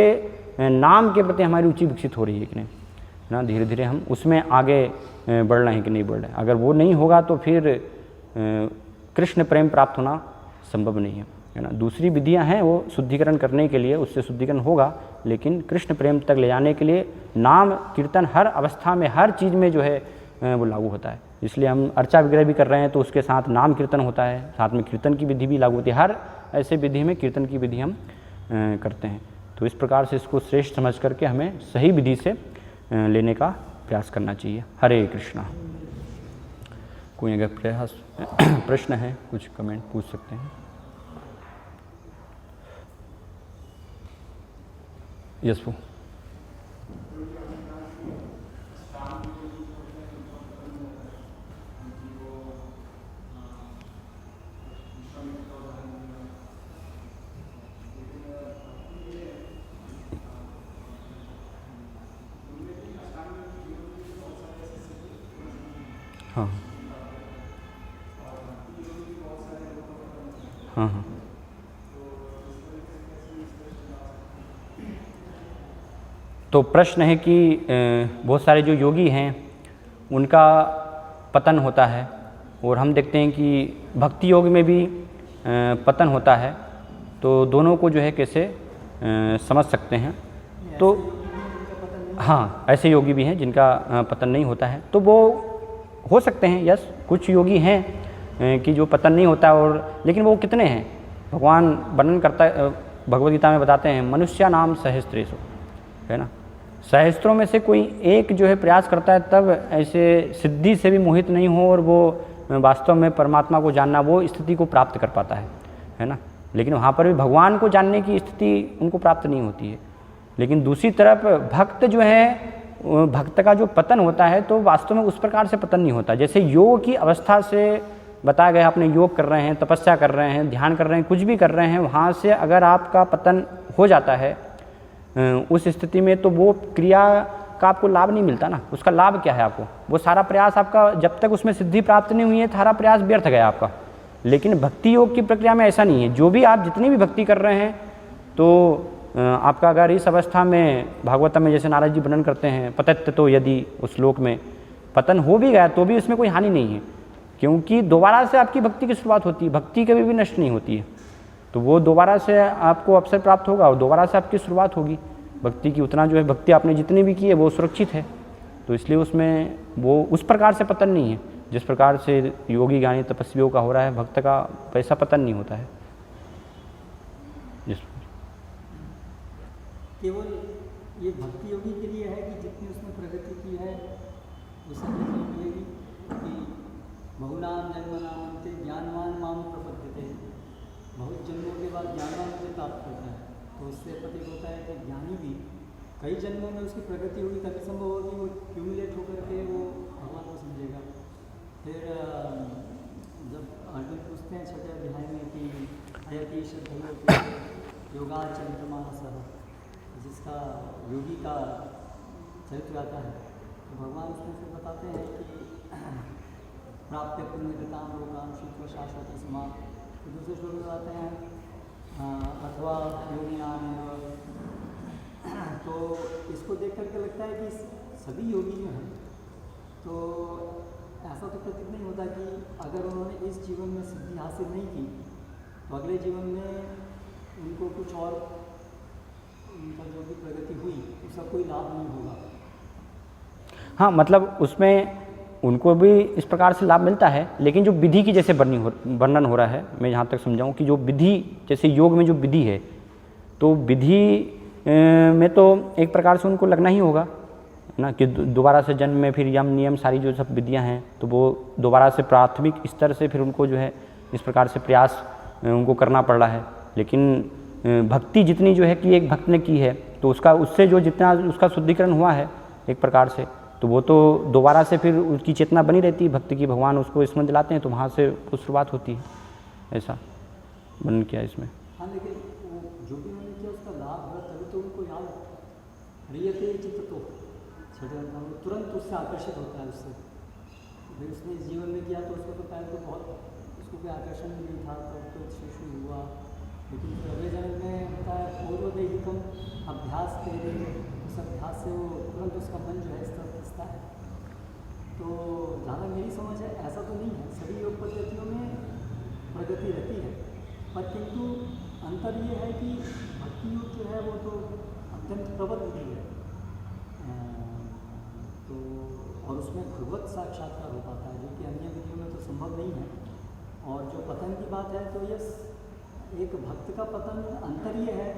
नाम के प्रति हमारी रुचि विकसित हो रही है कि नहीं, है ना। धीरे धीरे हम उसमें आगे बढ़ रहे हैं कि नहीं बढ़ रहे हैं। अगर वो नहीं होगा तो फिर कृष्ण प्रेम प्राप्त होना संभव नहीं है, है ना। दूसरी विधियां हैं वो शुद्धिकरण करने के लिए, उससे शुद्धिकरण होगा, लेकिन कृष्ण प्रेम तक ले जाने के लिए नाम कीर्तन हर अवस्था में, हर चीज़ में जो है वो लागू होता है। इसलिए हम अर्चा विग्रह भी कर रहे हैं तो उसके साथ नाम कीर्तन होता है, साथ में कीर्तन की विधि भी लागू होती है। हर ऐसे विधि में कीर्तन की विधि हम करते हैं। तो इस प्रकार से इसको श्रेष्ठ समझ करके हमें सही विधि से लेने का प्रयास करना चाहिए। हरे कृष्णा। कोई अगर प्रयास प्रश्न है, कुछ कमेंट पूछ सकते हैं। यस वो हाँ हाँ हाँ तो प्रश्न है कि बहुत सारे जो योगी हैं उनका पतन होता है, और हम देखते हैं कि भक्ति योग में भी पतन होता है। तो दोनों को जो है कैसे समझ सकते हैं। तो हाँ, ऐसे योगी भी हैं जिनका पतन नहीं होता है, तो वो हो सकते हैं। यस, कुछ योगी हैं कि जो पतन नहीं होता, और लेकिन वो कितने हैं? भगवान वर्णन करता है, भगवद गीता में बताते हैं, मनुष्य नाम सहस्त्रेषु, है ना। सहस्त्रों में से कोई एक जो है प्रयास करता है, तब ऐसे सिद्धि से भी मोहित नहीं हो और वो वास्तव में परमात्मा को जानना, वो स्थिति को प्राप्त कर पाता है ना। लेकिन वहाँ पर भी भगवान को जानने की स्थिति उनको प्राप्त नहीं होती है। लेकिन दूसरी तरफ भक्त जो है, भक्त का जो पतन होता है तो वास्तव में उस प्रकार से पतन नहीं होता। जैसे योग की अवस्था से बताया गया, आपने योग कर रहे हैं, तपस्या कर रहे हैं, ध्यान कर रहे हैं, कुछ भी कर रहे हैं, वहाँ से अगर आपका पतन हो जाता है उस स्थिति में, तो वो क्रिया का आपको लाभ नहीं मिलता ना। उसका लाभ क्या है आपको? वो सारा प्रयास आपका, जब तक उसमें सिद्धि प्राप्त नहीं हुई है, सारा प्रयास व्यर्थ गया आपका। लेकिन भक्ति योग की प्रक्रिया में ऐसा नहीं है। जो भी आप जितनी भी भक्ति कर रहे हैं, तो आपका अगर इस अवस्था में, भागवतम में जैसे नारद जी वर्णन करते हैं, पतत्त तो यदि, उस श्लोक में पतन हो भी गया तो भी उसमें कोई हानि नहीं है, क्योंकि दोबारा से आपकी भक्ति की शुरुआत होती है। भक्ति कभी भी नष्ट नहीं होती है, तो वो दोबारा से आपको अवसर प्राप्त होगा और दोबारा से आपकी शुरुआत होगी भक्ति की। उतना जो है भक्ति आपने जितनी भी की है वो सुरक्षित है, तो इसलिए उसमें वो उस प्रकार से पतन नहीं है जिस प्रकार से योगी ज्ञानी तपस्वियों का हो रहा है। भक्त का वैसा पतन नहीं होता है। केवल ये भक्ति योगी के लिए है कि जितनी उसने प्रगति की है उसे मिलेगी कि बहुनाम जन्मनाम अंते ज्ञानवान माम प्रपद्यते, बहुत जन्मों के बाद ज्ञानवान मुझे प्राप्त करता है। तो उससे प्रतीत होता है कि ज्ञानी भी कई जन्मों में उसकी प्रगति होगी, तभी संभव होगी वो क्यूमुलेट होकर के वो भगवान को समझेगा। फिर जब अर्जुन पूछते हैं छठे अध्याय में कि अयति श्रद्धेय योगाचरितमानसः, जिसका योगी का चरित्र आता है, तो भगवान उसमें से बताते हैं कि प्राप्त पुण्यकृताम लोकाम शुद्ध शाश्वत समान। तो दूसरे श्लोक में बताते हैं अथवा योगी नाम। तो इसको देख करके लगता है कि सभी योगी जो हैं, तो ऐसा तो प्रतीत नहीं होता कि अगर उन्होंने इस जीवन में सिद्धि हासिल नहीं की तो अगले जीवन में उनको कुछ और, उनका जो भी प्रगति हुई उसका कोई लाभ नहीं होगा। हाँ, मतलब उसमें उनको भी इस प्रकार से लाभ मिलता है, लेकिन जो विधि की जैसे वर्णन हो रहा है, मैं जहाँ तक समझाऊँ कि जो विधि, जैसे योग में जो विधि है, तो विधि में तो एक प्रकार से उनको लगना ही होगा ना, कि दोबारा से जन्म में फिर यम नियम सारी जो सब विधियाँ हैं, तो वो दोबारा से प्राथमिक स्तर से फिर उनको जो है इस प्रकार से प्रयास उनको करना पड़ रहा है। लेकिन भक्ति जितनी जो है कि एक भक्त ने की है, तो उसका, उससे जो जितना उसका शुद्धिकरण हुआ है एक प्रकार से, तो वो तो दोबारा से फिर उसकी चेतना बनी रहती है भक्ति की। भगवान उसको स्मरण दिलाते हैं, तो वहाँ से कुछ शुरुआत होती है। ऐसा वर्णन किया इसमें। हाँ, लेकिन वो जो भी उन्होंने किया उसका लाभ हुआ, तभी तो उनको याद रियते चित्त, तो तुरंत उससे आकर्षित होता है उससे। फिर उसने इस जीवन में किया तो उसको तो पहले तो बहुत, उसको कोई आकर्षण भी नहीं था, तब तो शिशु हुआ। लेकिन फिर अगले जन्म में होता है पूर्वदैहिकम अभ्यास तेरे, उस अभ्यास से वो तुरंत उसका मन जो है इस तरफ खिंचता है। तो ज़्यादा मेरी समझ है ऐसा तो नहीं है, सभी योग पद्धतियों में प्रगति रहती है, पर किंतु अंतर ये है कि भक्ति योग जो है वो तो अत्यंत प्रबल विधि है। तो और उसमें भगवत साक्षात्कार हो पाता है, जो कि अन्य विधियों में तो संभव नहीं है। और जो पतन की बात है, तो यस, एक भक्त का पतन, अंतर ये है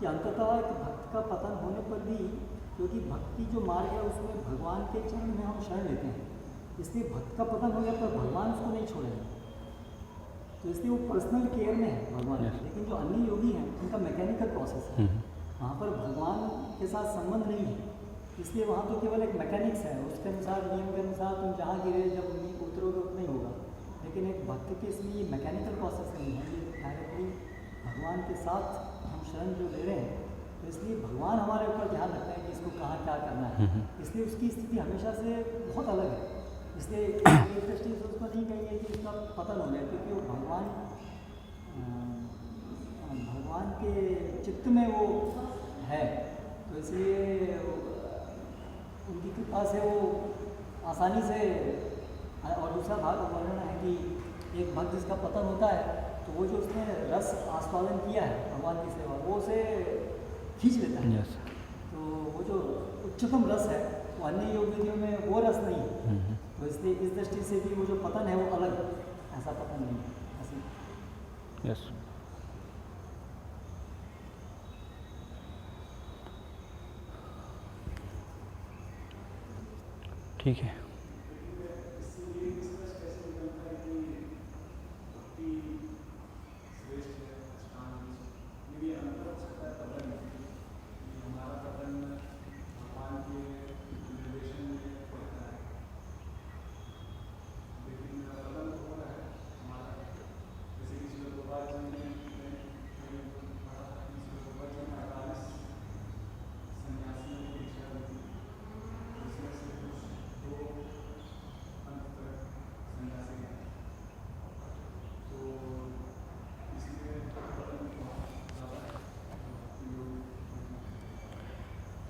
कि अंततः एक भक्त का पतन होने पर भी, क्योंकि भक्ति जो मार्ग है उसमें भगवान के चरण में हम शरण लेते हैं, इसलिए भक्त का पतन हो गया पर भगवान उसको नहीं छोड़ेंगे, तो इसलिए वो पर्सनल केयर में है भगवान। लेकिन जो अन्य योगी हैं उनका मैकेनिकल प्रोसेस है, वहाँ पर भगवान के साथ संबंध नहीं है, इसलिए वहाँ तो केवल एक मैकेनिक्स है, उसके अनुसार, नियम के अनुसार तुम जहाँ गिरे जब उतरोगे उतना ही होगा। लेकिन एक भक्त के इसमें ये मैकेनिकल प्रोसेस नहीं है, ये डायरेक्टली भगवान के साथ हम शरण जो ले रहे हैं, तो इसलिए भगवान हमारे ऊपर ध्यान रखते हैं कि इसको कहाँ क्या करना है, इसलिए उसकी स्थिति हमेशा से बहुत अलग है। इसलिए एक दृष्टि से उसको नहीं कहेंगे कि इसका पतन हो गया, क्योंकि वो भगवान के चित्त में वो है, तो इसलिए उनकी कृपा से वो आसानी से। और दूसरा भाग वर्णन है कि एक भक्त जिसका पतन होता है, तो वो जो उसने रस आस्वादन किया है भगवान की सेवा, वो उसे खींच लेता है। तो वो जो उच्चतम रस है, वो अन्य योग विधियों में वो रस नहीं है, तो इसलिए इस दृष्टि से भी वो जो पतन है वो अलग है, ऐसा पतन नहीं है ऐसे। यस। ठीक है।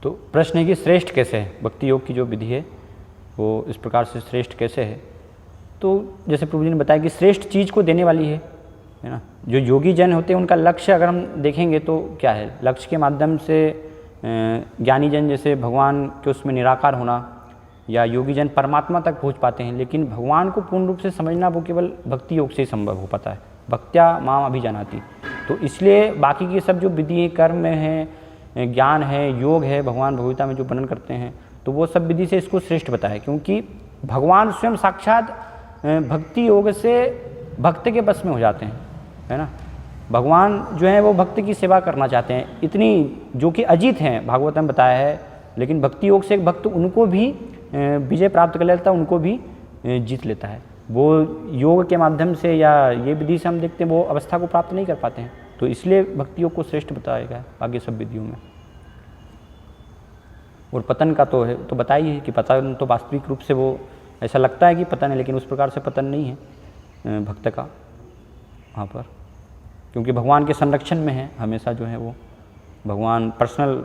तो प्रश्न है कि श्रेष्ठ कैसे है, भक्ति योग की जो विधि है वो इस प्रकार से श्रेष्ठ कैसे है। तो जैसे प्रभु जी ने बताया कि श्रेष्ठ चीज़ को देने वाली है ना। जो योगी जन होते हैं उनका लक्ष्य अगर हम देखेंगे तो क्या है, लक्ष्य के माध्यम से ज्ञानी जन जैसे भगवान के उसमें निराकार होना, या योगी जन परमात्मा तक पहुंच पाते हैं, लेकिन भगवान को पूर्ण रूप से समझना वो केवल भक्ति योग से ही संभव हो पाता है। भक्त्या माम अभिजानाति। तो इसलिए बाकी की सब जो विधि कर्म में है, ज्ञान है, योग है, भगवान भगवता में जो वर्णन करते हैं, तो वो सब विधि से इसको श्रेष्ठ बताया, क्योंकि भगवान स्वयं साक्षात भक्ति योग से भक्त के बस में हो जाते हैं, है ना। भगवान जो है वो भक्त की सेवा करना चाहते हैं, इतनी जो कि अजीत हैं, भागवत में बताया है। लेकिन भक्ति योग से एक भक्त उनको भी विजय प्राप्त कर लेता है, उनको भी जीत लेता है। वो योग के माध्यम से या ये विधि से हम देखते हैं वो अवस्था को प्राप्त नहीं कर पाते हैं, तो इसलिए भक्ति योग को श्रेष्ठ बताया गया है बाकी सब विधियों में। और पतन का तो है, तो बताइए है कि पतन तो वास्तविक रूप से वो ऐसा लगता है कि पतन है, लेकिन उस प्रकार से पतन नहीं है भक्त का वहाँ पर, क्योंकि भगवान के संरक्षण में है हमेशा। जो है वो भगवान पर्सनल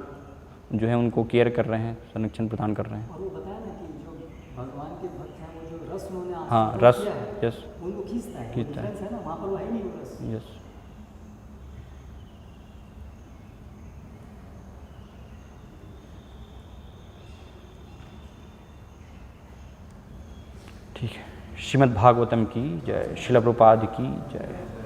जो है उनको केयर कर रहे हैं, संरक्षण प्रदान कर रहे हैं। और वो बताया ना कि जो भगवान के भक्त हैं वो जो रस उन्होंने हाँ, रस, यस, उनको खींचता है, डिफरेंस है ना, वहाँ पर वो है नहीं वो रस। यस। ठीक है। श्रीमद् भागवतम की जय, श्रील प्रभुपाद की जय।